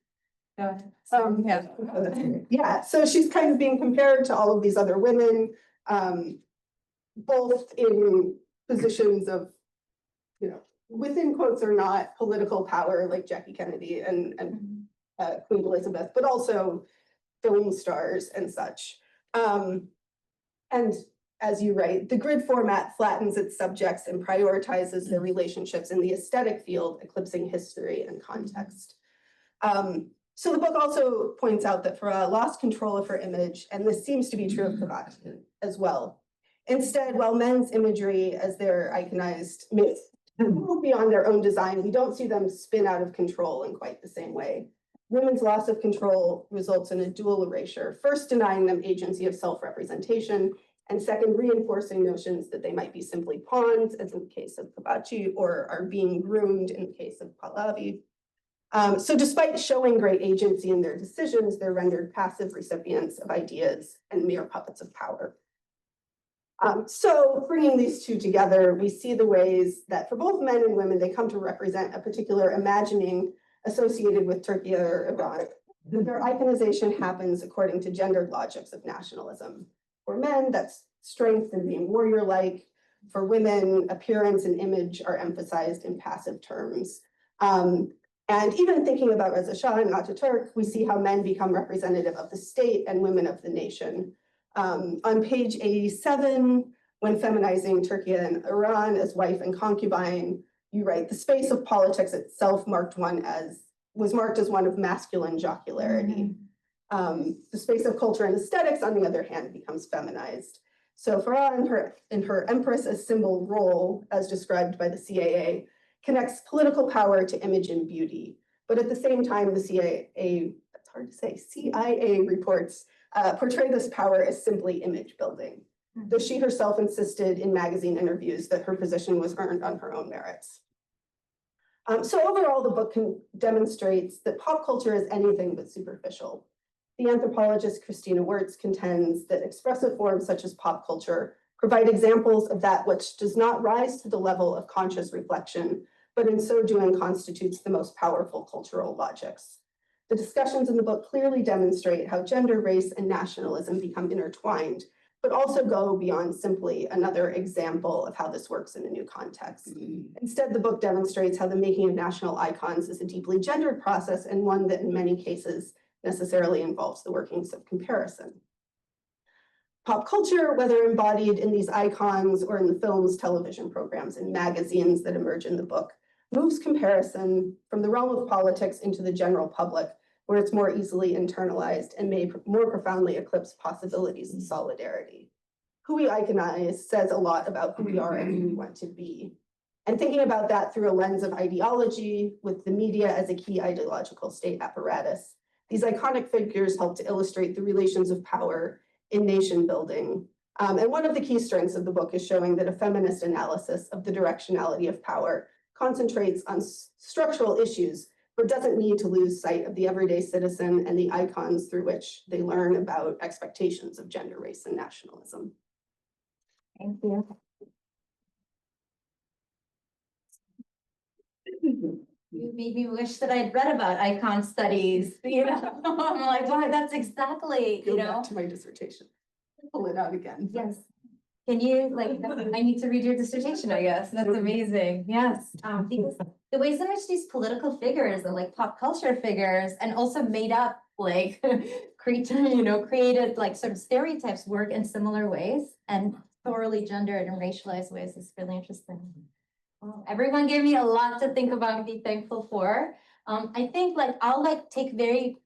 Go ahead. Yeah, so she's kind of being compared to all of these other women, both in positions of, within quotes or not, political power like Jackie Kennedy and Queen Elizabeth, but also film stars and such. And as you write, the grid format flattens its subjects and prioritizes their relationships in the aesthetic field, eclipsing history and context. So the book also points out that Farah lost control of her image, and this seems to be true of Kavaki as well. Instead, while men's imagery, as they're iconized, move beyond their own design, we don't see them spin out of control in quite the same way. Women's loss of control results in a dual erasure, first denying them agency of self-representation, and second, reinforcing notions that they might be simply pawns, as in the case of Kabachi, or are being groomed in the case of Pahlavi. So despite showing great agency in their decisions, they're rendered passive recipients of ideas and mere puppets of power. So bringing these two together, we see the ways that for both men and women, they come to represent a particular imagining associated with Turkey or Iran. Their iconization happens according to gendered logics of nationalism. For men, that's strength and being warrior-like. For women, appearance and image are emphasized in passive terms. And even thinking about Reza Shah and Ataturk, we see how men become representative of the state and women of the nation. On page 87, when feminizing Turkey and Iran as wife and concubine, you write, the space of politics itself was marked as one of masculine jocularity. The space of culture and aesthetics, on the other hand, becomes feminized. So Farah in her Empress as symbol role, as described by the CAA, connects political power to image and beauty. But at the same time, the CIA, it's hard to say, CIA reports portray this power as simply image building, though she herself insisted in magazine interviews that her position was earned on her own merits. So overall, the book demonstrates that pop culture is anything but superficial. The anthropologist Christina Wirtz contends that expressive forms such as pop culture provide examples of that which does not rise to the level of conscious reflection, but in so doing constitutes the most powerful cultural logics. The discussions in the book clearly demonstrate how gender, race, and nationalism become intertwined, but also go beyond simply another example of how this works in a new context. Instead, the book demonstrates how the making of national icons is a deeply gendered process and one that in many cases necessarily involves the workings of comparison. Pop culture, whether embodied in these icons or in the films, television programs, and magazines that emerge in the book, moves comparison from the realm of politics into the general public, where it's more easily internalized and may more profoundly eclipse possibilities of solidarity. Who we iconize says a lot about who we are and who we want to be. And thinking about that through a lens of ideology, with the media as a key ideological state apparatus, these iconic figures help to illustrate the relations of power in nation building. And one of the key strengths of the book is showing that a feminist analysis of the directionality of power concentrates on structural issues, but doesn't need to lose sight of the everyday citizen and the icons through which they learn about expectations of gender, race, and nationalism. Thank you. You made me wish that I'd read about icon studies, you know? I'm like, wow, that's exactly, Go you back know? to my dissertation. Pull it out again. Yes. Can you, like, I need to read your dissertation, I guess. That's amazing. Yes. Because the ways in which these political figures and like pop culture figures and also made up like created like sort of stereotypes work in similar ways and thoroughly gendered and racialized ways is really interesting. Well, everyone gave me a lot to think about and be thankful for. I think like I'll like take very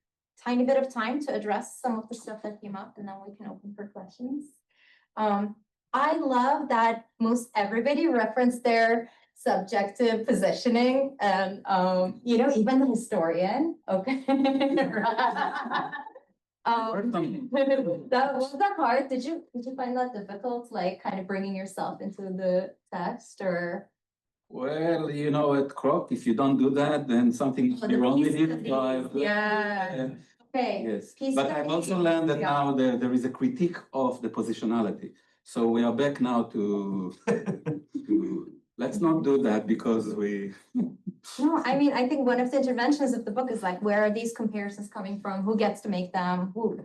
tiny bit of time to address some of the stuff that came up and then we can open for questions. I love that most everybody referenced their subjective positioning and even the historian. Okay. That was that hard. Did you find that difficult, like kind of bringing yourself into the text or? Well, at Kroc, if you don't do that, then something is wrong with you. Yeah. Okay. Yes, but I've also learned that now there is a critique of the positionality. So we are back now to let's not do that because we. No, I mean, I think one of the interventions of the book is like, where are these comparisons coming from? Who gets to make them? Who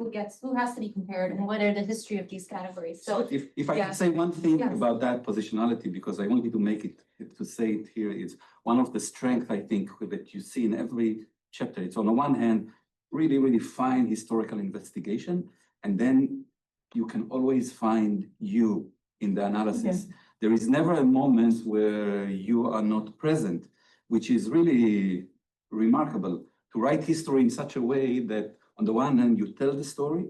has to be compared? And what are the history of these categories? So if I can say one thing Yes. about that positionality, because I wanted to to say it here, is one of the strengths I think that you see in every chapter. It's on the one hand, really, really fine historical investigation, and then you can always find you in the analysis. Yeah. There is never a moment where you are not present, which is really remarkable. To write history in such a way that on the one hand, you tell the story,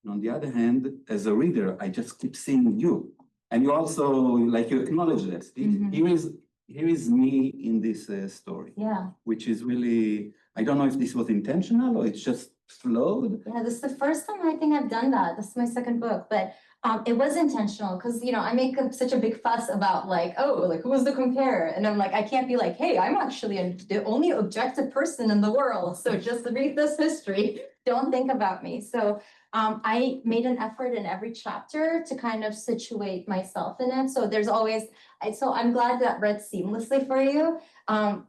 and on the other hand, as a reader, I just keep seeing you. And you also, like, you acknowledge this. Mhm. Here is me in this story, Yeah, which is really, I don't know if this was intentional or it's just flowed. yeah, this is the first time I think I've done that. This is my second book, but it was intentional because, I make such a big fuss about like, oh, like who's the compare? And I'm like, I can't be like, hey, I'm actually the only objective person in the world. So just read this history. Don't think about me. So I made an effort in every chapter to kind of situate myself in it. So there's always, so I'm glad that read seamlessly for you.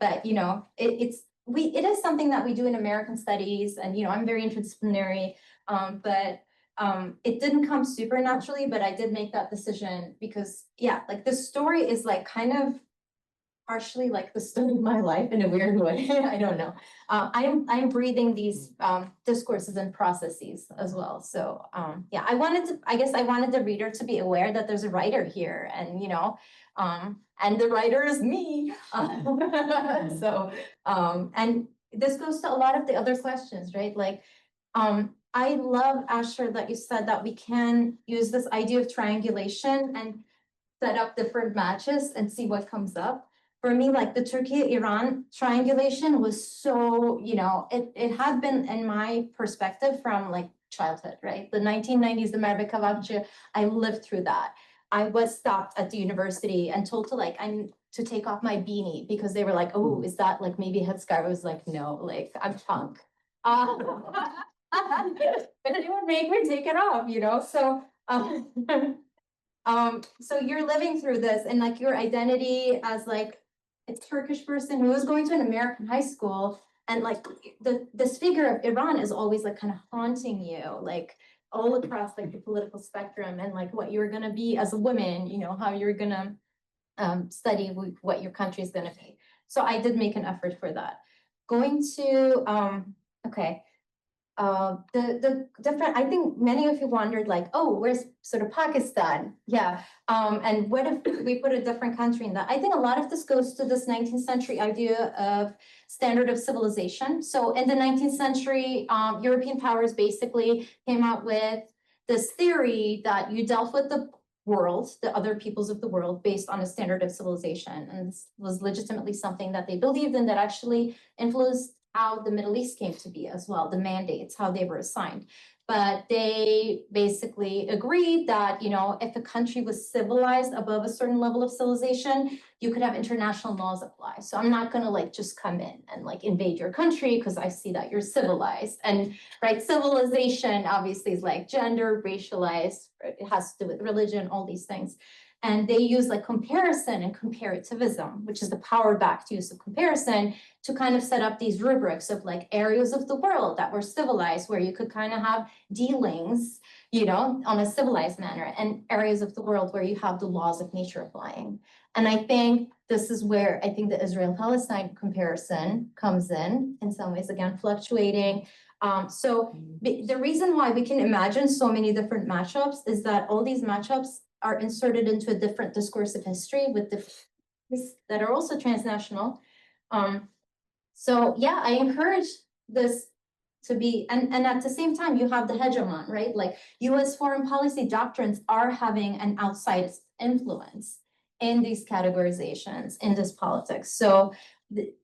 But it is something that we do in American studies, and I'm very interdisciplinary. But it didn't come super naturally, but I did make that decision because, yeah, like the story is like kind of partially like the story of my life in a weird way. I don't know. I'm breathing these discourses and processes as well. So yeah, I guess I wanted the reader to be aware that there's a writer here, and and the writer is me. So and this goes to a lot of the other questions, right? Like I love, Asher, that you said that we can use this idea of triangulation and set up different matches and see what comes up. For me, like the Turkey-Iran triangulation was so, it had been in my perspective from like childhood, right? The 1990s, the Merve Kavakçı, I lived through that. I was stopped at the university and told to take off my beanie because they were like, oh, is that like maybe a headscarf? I was like, no, like I'm punk. But they would make me take it off, so so you're living through this, and like your identity as like a Turkish person who is going to an American high school, and like this figure of Iran is always like kind of haunting you, like all across like the political spectrum, and like what you're gonna be as a woman, how you're gonna study what your country is gonna be. So I did make an effort for that. Going to okay. The different, I think many of you wondered like, oh, where's sort of Pakistan? Yeah. And what if we put a different country in that? I think a lot of this goes to this 19th century idea of standard of civilization. So in the 19th century, European powers basically came out with this theory that you dealt with the world, the other peoples of the world, based on a standard of civilization. And this was legitimately something that they believed in, that actually influenced how the Middle East came to be as well, the mandates, how they were assigned. But they basically agreed that, if a country was civilized above a certain level of civilization, you could have international laws apply. So I'm not gonna like just come in and like invade your country because I see that you're civilized. And right, civilization obviously is like gender, racialized, it has to do with religion, all these things. And they use like comparison and comparativism, which is the power-backed use of comparison, to kind of set up these rubrics of like areas of the world that were civilized, where you could kind of have dealings, on a civilized manner, and areas of the world where you have the laws of nature applying. And I think this is where I think the Israel-Palestine comparison comes in some ways, again, fluctuating. So the reason why we can imagine so many different matchups is that all these matchups are inserted into a different discoursive history with that are also transnational. So yeah, I encourage this to be, and at the same time, you have the hegemon, right? Like US foreign policy doctrines are having an outside influence in these categorizations, in this politics. So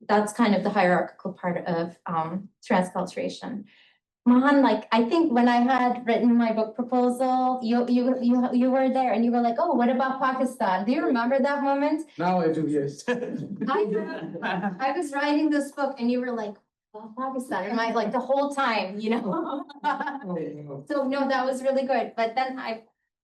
that's kind of the hierarchical part of transculturation. Mahan, like I think when I had written my book proposal, you were there and you were like, oh, what about Pakistan? Do you remember that moment? Now I do, yes. I was writing this book and you were like, well, Pakistan, and I like the whole time, So no, that was really good. But then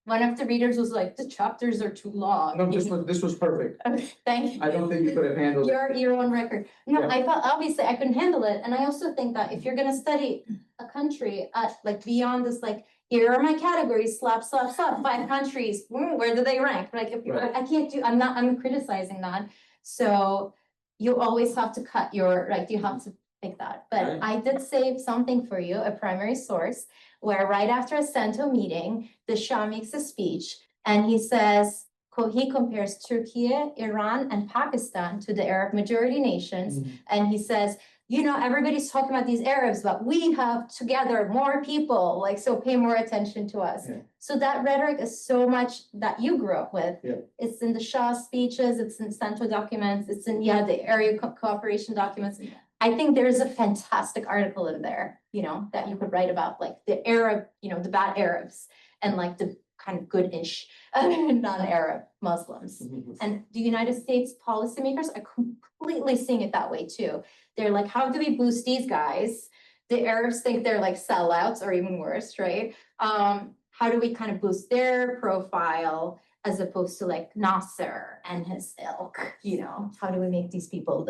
one of the readers was like, the chapters are too long. No, this was perfect. Thank you. I don't think you could have handled it. Your own record. No, Yeah. I felt obviously I couldn't handle it. And I also think that if you're gonna study a country like beyond this, like, here are my categories, slap, 5 countries, where do they rank? Like, if Right. I can't do, I'm criticizing that. So you always have to cut you have to pick that. But Right. I did save something for you, a primary source, where right after a Cento meeting, the Shah makes a speech and he says, he compares Türkiye, Iran, and Pakistan to the Arab majority nations. Mhm. And he says, you know, everybody's talking about these Arabs, but we have together more people, like, so pay more attention to us. Yeah. So that rhetoric is so much that you grew up with. Yeah. It's in the Shah speeches, it's in central documents, it's in, yeah, the area cooperation documents. I think there's a fantastic article in there, you know, that you could write about, like the Arab, you know, the bad Arabs and like the kind of good-ish non-Arab Muslims. And the United States policymakers are completely seeing it that way too. They're like, how do we boost these guys? The Arabs think they're like sellouts or even worse, right? How do we kind of boost their profile as opposed to like Nasser and his ilk, you know? How do we make these people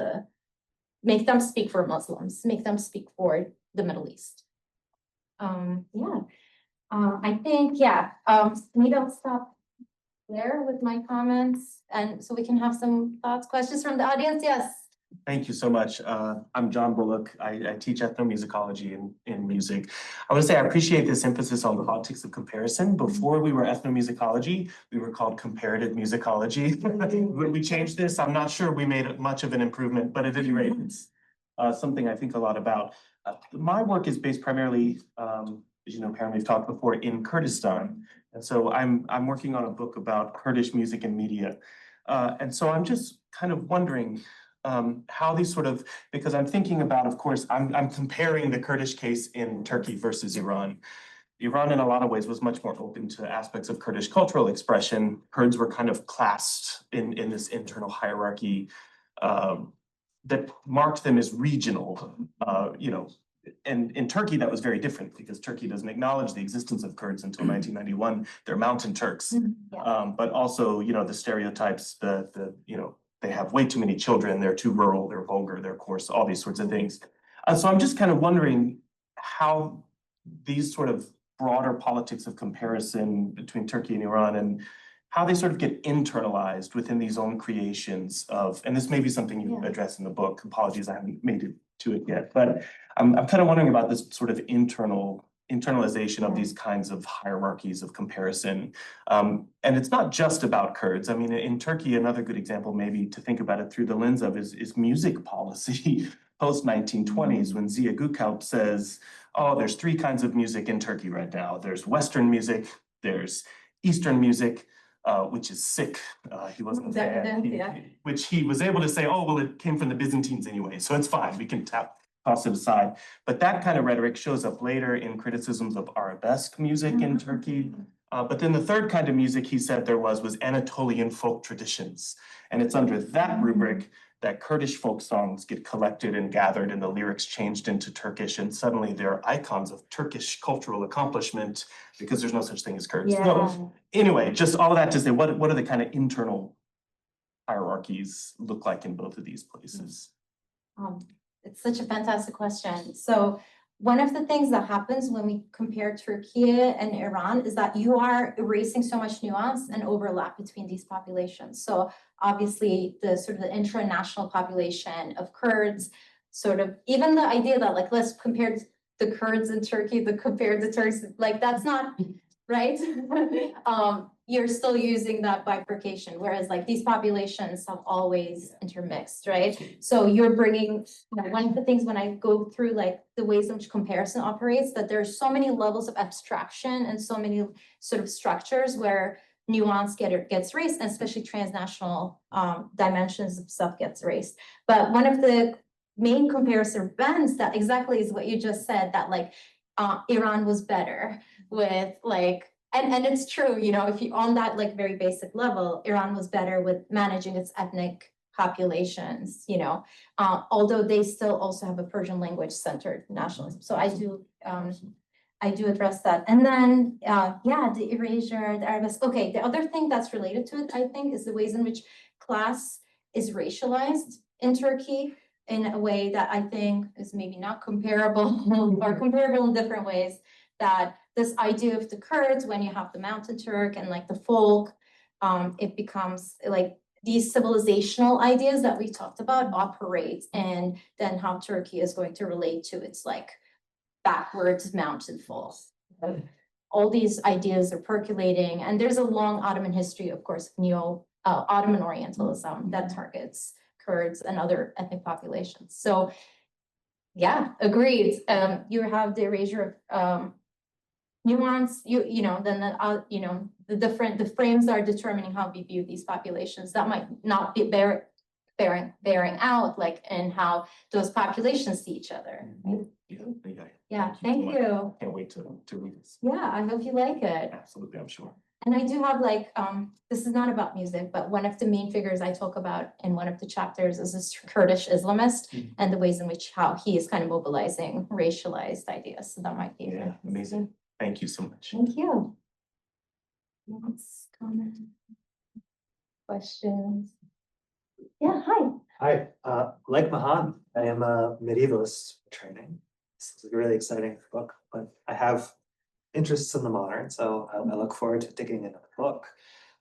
make them speak for Muslims, make them speak for the Middle East? Yeah. I think, yeah, maybe I'll stop there with my comments, and so we can have some thoughts, questions from the audience. Yes. Thank you so much. I'm John Bullock. I teach ethnomusicology in music. I want to say I appreciate this emphasis on the politics of comparison. Before we were ethnomusicology, we were called comparative musicology. When we changed this, I'm not sure we made much of an improvement, but at any rate, it's something I think a lot about. My work is based primarily, as you know, Perin, we've talked before, in Kurdistan. And so I'm working on a book about Kurdish music and media. And so I'm just kind of wondering, how these sort of, because I'm thinking about, of course, I'm comparing the Kurdish case in Turkey versus Iran. Iran, in a lot of ways, was much more open to aspects of Kurdish cultural expression. Kurds were kind of classed in this internal hierarchy that marked them as regional, you know. And in Turkey, that was very different because Turkey doesn't acknowledge the existence of Kurds until 1991. They're mountain Turks, Yeah. but also, you know, the stereotypes, you know, they have way too many children, they're too rural, they're vulgar, they're coarse, all these sorts of things. So I'm just kind of wondering how these sort of broader politics of comparison between Turkey and Iran and how they sort of get internalized within these own creations of, and this may be something you Yeah. address in the book, apologies, I haven't made it to it yet, but I'm kind of wondering about this sort of internalization of these kinds of hierarchies of comparison. And it's not just about Kurds. I mean, in Turkey, another good example maybe to think about it through the lens of is music policy post-1920s when Ziya Gökalp says, oh, there's three kinds of music in Turkey right now. There's Western music, there's Eastern music, which is sick. He wasn't a fan, which he was able to say, oh, well, it came from the Byzantines anyway, so it's fine. We can toss it aside. But that kind of rhetoric shows up later in criticisms of arabesque music in Turkey. But then the third kind of music he said there was Anatolian folk traditions. And it's under that rubric that Kurdish folk songs get collected and gathered and the lyrics changed into Turkish. And suddenly they're icons of Turkish cultural accomplishment because there's no such thing as Kurds. Yeah. So anyway, just all of that to say, what are the kind of internal hierarchies look like in both of these places? It's such a fantastic question. So one of the things that happens when we compare Turkey and Iran is that you are erasing so much nuance and overlap between these populations. So obviously the sort of the intranational population of Kurds, sort of even the idea that like, let's compare the Kurds in Turkey, compare the Turks, like that's not right. You're still using that bifurcation, whereas like these populations have always intermixed, right? So you're bringing, you know, one of the things when I go through like the ways in which comparison operates, that there's so many levels of abstraction and so many sort of structures where nuance gets erased, and especially transnational dimensions of stuff gets erased. But one of the main comparison bends that exactly is what you just said, that like Iran was better with like, and it's true, you know, if you on that like very basic level, Iran was better with managing its ethnic populations, you know, although they still also have a Persian language centered nationalism. So I do address that. And then, yeah, the erasure, the arabesque. Okay, the other thing that's related to it, I think, is the ways in which class is racialized in Turkey in a way that I think is maybe not comparable or comparable in different ways. That this idea of the Kurds, when you have the mountain Turk and like the folk, it becomes like these civilizational ideas that we talked about operate, and then how Turkey is going to relate to its like backwards mountain folk. All these ideas are percolating, and there's a long Ottoman history, of course, of Ottoman Orientalism that targets Kurds and other ethnic populations. So Yeah, agreed. You have the erasure of nuance, then the frames are determining how we view these populations. That might not be bearing out like in how those populations see each other. Right? Yeah, thank so much. you. Can't wait to read this. Yeah, I hope you like it. Absolutely, I'm sure. And I do have like, this is not about music, but one of the main figures I talk about in one of the chapters is this Kurdish Islamist and the ways in which how he is kind of mobilizing racialized ideas. So that might be Yeah, amazing. Thank you so much. Thank you. Next comment. Questions? Yeah, hi. Hi, like Mahan, I am a medievalist by training. This is a really exciting book, but I have interests in the modern, so I look forward to digging into the book.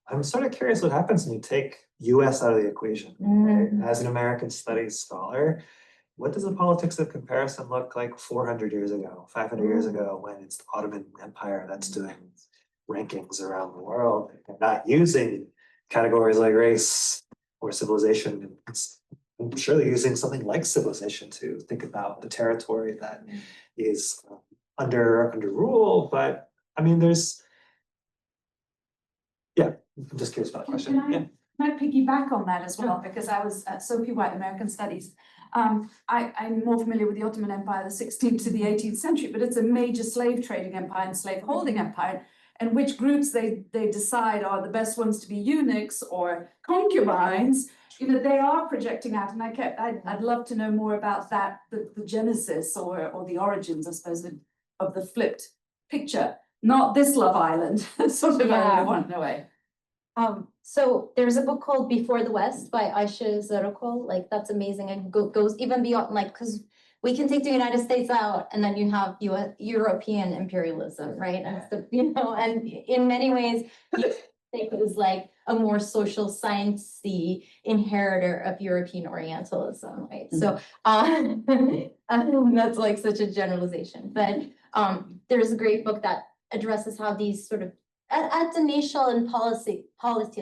I'm sort of curious what happens when you take US out of the equation. Right? As an American studies scholar, what does the politics of comparison look like 400 years ago, 500 years ago, when it's the Ottoman Empire that's doing rankings around the world and not using categories like race or civilization? I'm surely using something like civilization to think about the territory that is under rule, but I mean, I'm just curious about the question. Can I piggyback on that as well, because I was at Soapy White American Studies. I'm more familiar with the Ottoman Empire, the 16th to the 18th century, but it's a major slave trading empire and slave holding empire, and which groups they decide are the best ones to be eunuchs or concubines. They are projecting out, and I'd love to know more about that, the genesis or the origins, I suppose, of the flipped picture, not this Love Island, sort of one way. So there's a book called Before the West by Aisha Zarokol. Like that's amazing and goes even beyond like because we can take the United States out and then you have European imperialism, right? And so, and in many ways, you think it was like a more social sciencey inheritor of European Orientalism, right? So that's like such a generalization, but there's a great book that addresses how these sort of at the national and policy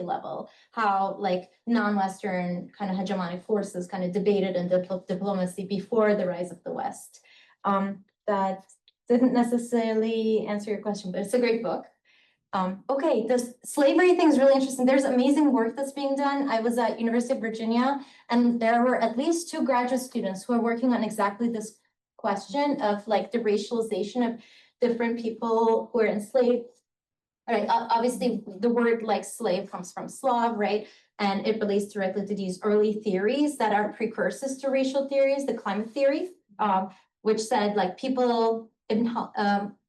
level, how like non-Western kind of hegemonic forces kind of debated in diplomacy before the rise of the West. That didn't necessarily answer your question, but it's a great book. Okay, the slavery thing is really interesting. There's amazing work that's being done. I was at University of Virginia, and there were at least 2 graduate students who are working on exactly this question of like the racialization of different people who are enslaved. Right, obviously the word like slave comes from Slav, right? And it relates directly to these early theories that are precursors to racial theories, the climate theory, which said like people, Ibn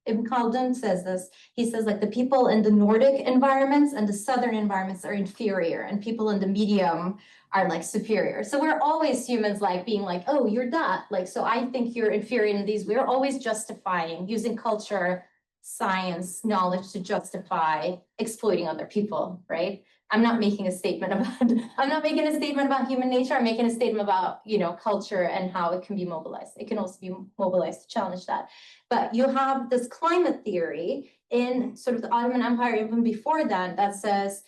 Khaldun says this, he says like the people in the Nordic environments and the Southern environments are inferior and people in the medium are like superior. So we're always humans like being like, oh, you're that, like, so I think you're inferior in these, we're always justifying using culture, science, knowledge to justify exploiting other people, right? I'm not making a statement about human nature. I'm making a statement about, culture and how it can be mobilized. It can also be mobilized to challenge that. But you have this climate theory in sort of the Ottoman Empire, even before that says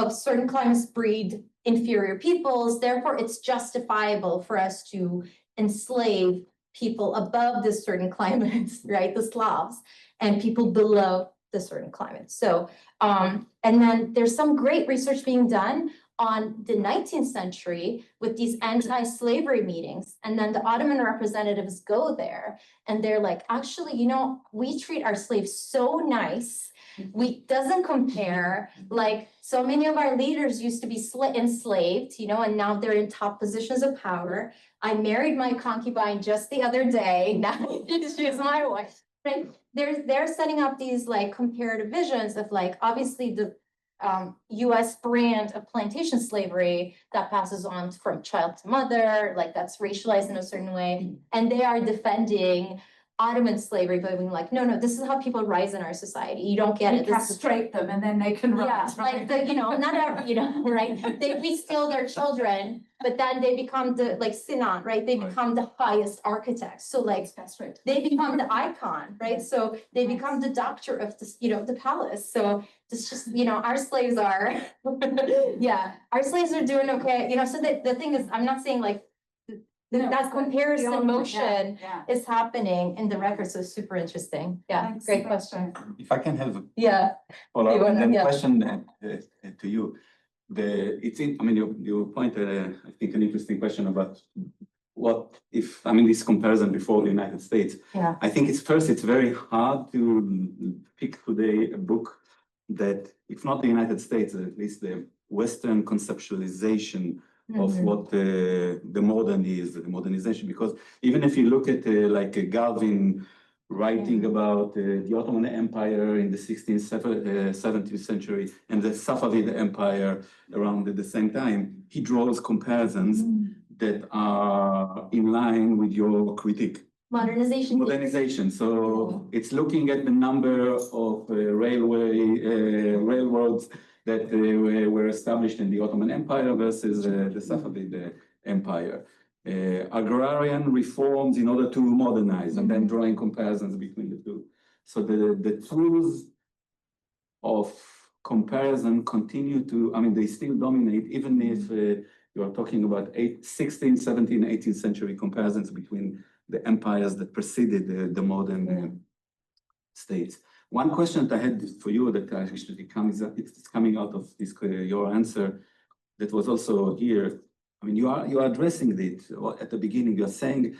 certain climates breed inferior peoples. Therefore, it's justifiable for us to enslave people above this certain climate, right? The Slavs, and people below the certain climate. So, and then there's some great research being done on the 19th century with these anti-slavery meetings. And then the Ottoman representatives go there and they're like, actually, we treat our slaves so nice. Doesn't compare, like so many of our leaders used to be enslaved, and now they're in top positions of power. I married my concubine just the other day. Now she's my wife. Right? They're setting up these like comparative visions of like obviously the US brand of plantation slavery that passes on from child to mother, like that's racialized in a certain way. And they are defending Ottoman slavery, but being like, no, this is how people rise in our society. You don't get it. Castrate them and then they can rise. Yeah, like not every, right? They reskill their children, but then they become the like Sinan, right? They become the highest architects. So like they become the icon, right? So they become the doctor of this, the palace. So it's just, our slaves are, our slaves are doing okay. So the thing is, I'm not saying like No, that comparison beyond that, motion yeah. is happening in the record, so it's super interesting. Yeah, Thanks, great thanks, question. If I can have a Yeah, follow-up, You wanna- and then yeah. question to you. I mean, you pointed, I think, an interesting question about what if, I mean, this comparison before the United States. yeah. I think it's very hard to pick today a book that, if not the United States, at least the Western conceptualization of Mhm. what the modern is, the modernization. Because even if you look at like Galvin writing about the Ottoman Empire in the 16th, 17th century and the Safavid Empire around at the same time, he draws comparisons that are in line with your critique. Modernization. So it's looking at the number of railroads that were established in the Ottoman Empire versus the Safavid Empire. Agrarian reforms in order to modernize, and then drawing comparisons between the two. So the tools of comparison continue to, I mean, they still dominate, even if you are talking about 16th, 17th, 18th century comparisons between the empires that preceded the modern states. One question that I had for you that actually it's coming out of this your answer that was also here. I mean, you are addressing it at the beginning. You're saying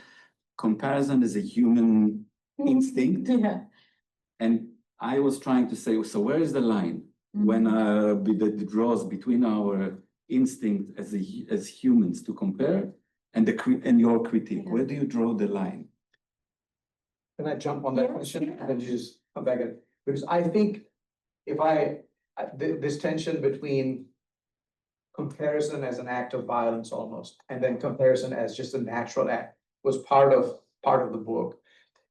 comparison is a human instinct, Yeah. and I was trying to say, so where is the line when the draws between our instinct as humans to compare and your critique? Yeah. Where do you draw the line? Can I jump on that Yes, question yeah. and then you just come back in? Because I think if this tension between comparison as an act of violence almost, and then comparison as just a natural act was part of the book.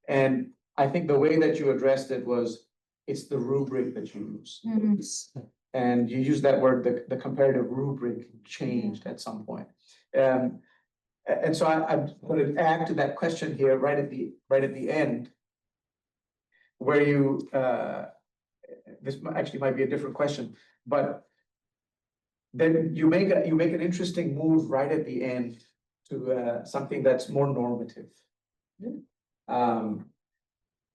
And I think the way that you addressed it was, it's the rubric that you use. And you use that word, the comparative rubric changed at some point. And so I'm going to add to that question here right at the end, where you this actually might be a different question, but then you make an interesting move right at the end to something that's more normative.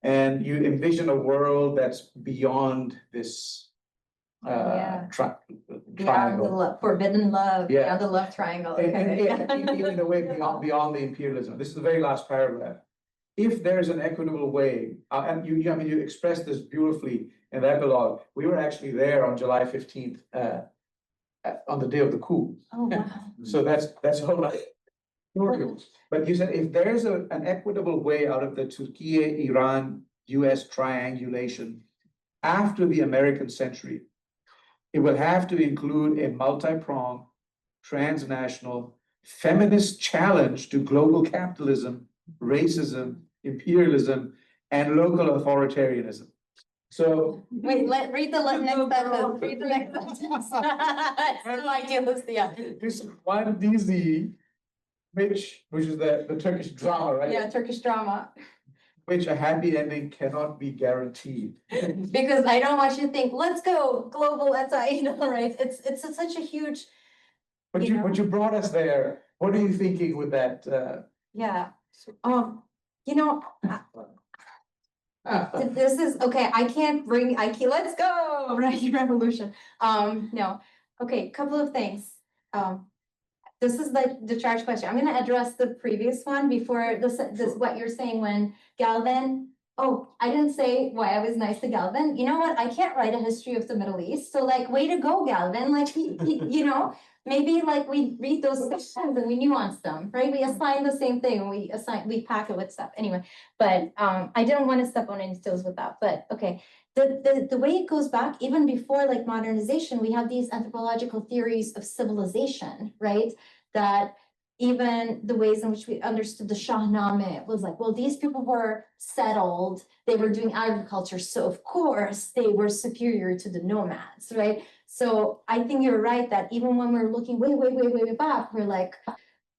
And you envision a world that's beyond this triangle. Forbidden love, Yeah. beyond the love triangle. And Okay. even in a way beyond the imperialism. This is the very last paragraph. If there's an equitable way, and I mean, you expressed this beautifully in the epilogue. We were actually there on July 15th, on the day of the coup. Oh, wow. So that's a whole lot. But you said if there's an equitable way out of the Türkiye, Iran, US triangulation after the American century, it will have to include a multi-pronged, transnational, feminist challenge to global capitalism, racism, imperialism, and local authoritarianism. So Wait, read the next sentence. Read the next sentence. I like you, Lucia. this one DZ, which is the Turkish drama, right? Yeah, Turkish drama. Which a happy ending cannot be guaranteed. Because I don't want you to think, let's go global, right? It's such a huge, But You know? you brought us there. What are you thinking with that? yeah. You know, this is, okay, let's go, right, revolution. No, okay, couple of things. This is the charge question. I'm gonna address the previous one before this, what you're saying when Galvin. Oh, I didn't say why I was nice to Galvin. You know what? I can't write a history of the Middle East. So like, way to go, Galvin. Like, you know, maybe like we read those sections and we nuance them, right? We assign the same thing and we pack it with stuff anyway. But I didn't want to step on any toes with that, but okay. The way it goes back, even before like modernization, we have these anthropological theories of civilization, right? That even the ways in which we understood the Shahnameh was like, well, these people were settled, they were doing agriculture, so of course they were superior to the nomads, right? So I think you're right that even when we're looking way back, we're like,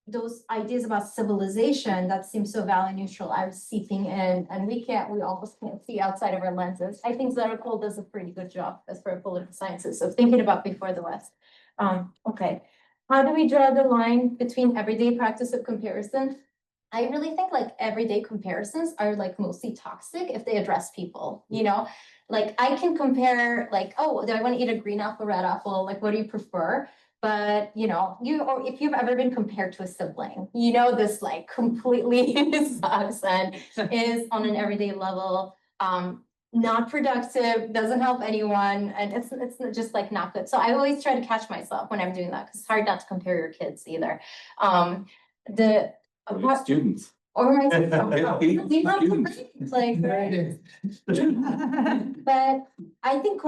those ideas about civilization that seem so value neutral are seeping in, and we almost can't see outside of our lenses. I think Zarakol does a pretty good job as for political sciences, so thinking about before the West. Okay. how do we draw the line between everyday practice of comparison? I really think like everyday comparisons are like mostly toxic if they address people, you know? Like I can compare like, oh, do I want to eat a green apple, red apple? Like, what do you prefer? But you know, or if you've ever been compared to a sibling, you know, this like completely sucks and is on an everyday level, not productive, doesn't help anyone, and it's just like not good. So I always try to catch myself when I'm doing that because it's hard not to compare your kids either. The Or your students. or my We have to break, like, right? But I think,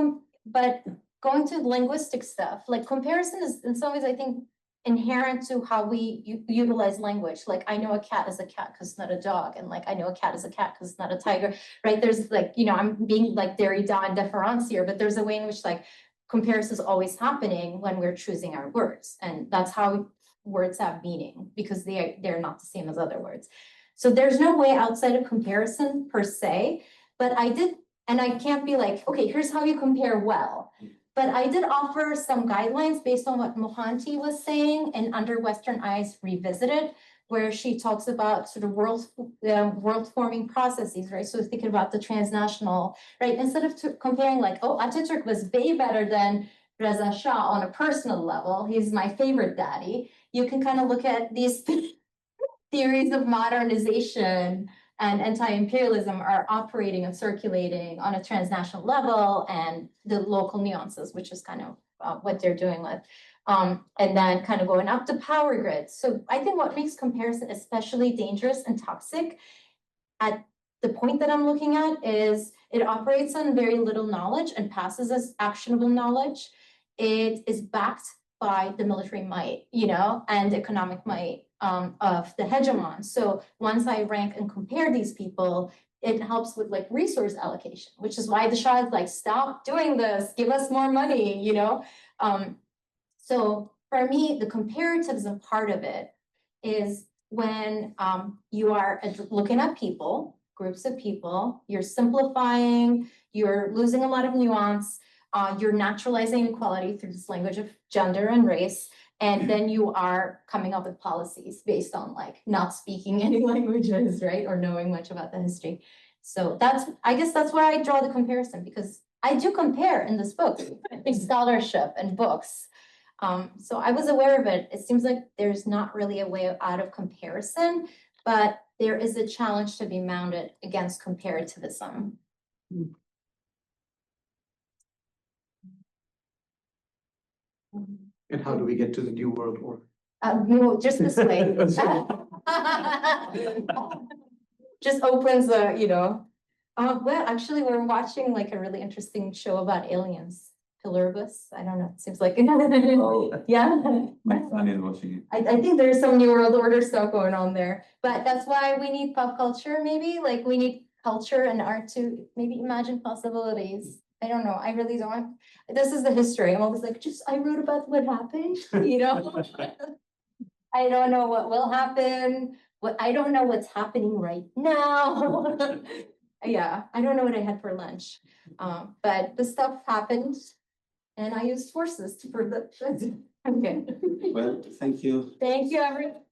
but going to linguistic stuff, like comparison is in some ways, I think, inherent to how we utilize language. Like, I know a cat is a cat because it's not a dog, and like, I know a cat is a cat because it's not a tiger, right? There's like, you know, I'm being like Derrida and deference here, but there's a way in which like comparison is always happening when we're choosing our words, and that's how words have meaning because they're not the same as other words. So there's no way outside of comparison per se, but I did, and I can't be like, okay, here's how you compare well. But I did offer some guidelines based on what Mohanty was saying in Under Western Eyes Revisited, where she talks about sort of world forming processes, right? So thinking about the transnational, right? Instead of comparing like, oh, Atatürk was way better than Reza Shah on a personal level, he's my favorite daddy. You can kind of look at these theories of modernization and anti-imperialism are operating and circulating on a transnational level, and the local nuances, which is kind of what they're doing with. And then kind of going up the power grid. So I think what makes comparison especially dangerous and toxic at the point that I'm looking at is it operates on very little knowledge and passes as actionable knowledge. It is backed by the military might, you know, and economic might of the hegemon. So once I rank and compare these people, it helps with like resource allocation, which is why the Shah is like, stop doing this, give us more money, you know? So for me, the comparativism part of it is when you are looking at people, groups of people, you're simplifying, you're losing a lot of nuance, you're naturalizing equality through this language of gender and race, and then you are coming up with policies based on like not speaking any languages, right? Or knowing much about the history. So I guess that's where I draw the comparison, because I do compare in this book, scholarship and books. So I was aware of it. It seems like there's not really a way out of comparison, but there is a challenge to be mounted against comparativism. And how do we get to the new world order? No, just this way. Just opens a, you know. Well, actually, we're watching like a really interesting show about aliens. Pilarbus, I don't know, it seems like. Yeah. My son is watching it. I think there's some new world order stuff going on there, but that's why we need pop culture, maybe, like we need culture and art to maybe imagine possibilities. I don't know, I really don't. This is the history. I'm always like, I wrote about what happened, you know? I don't know what will happen. I don't know what's happening right now. Yeah, I don't know what I had for lunch. But the stuff happened and I used forces to prove that. Okay. Well, thank you. Thank you, everyone.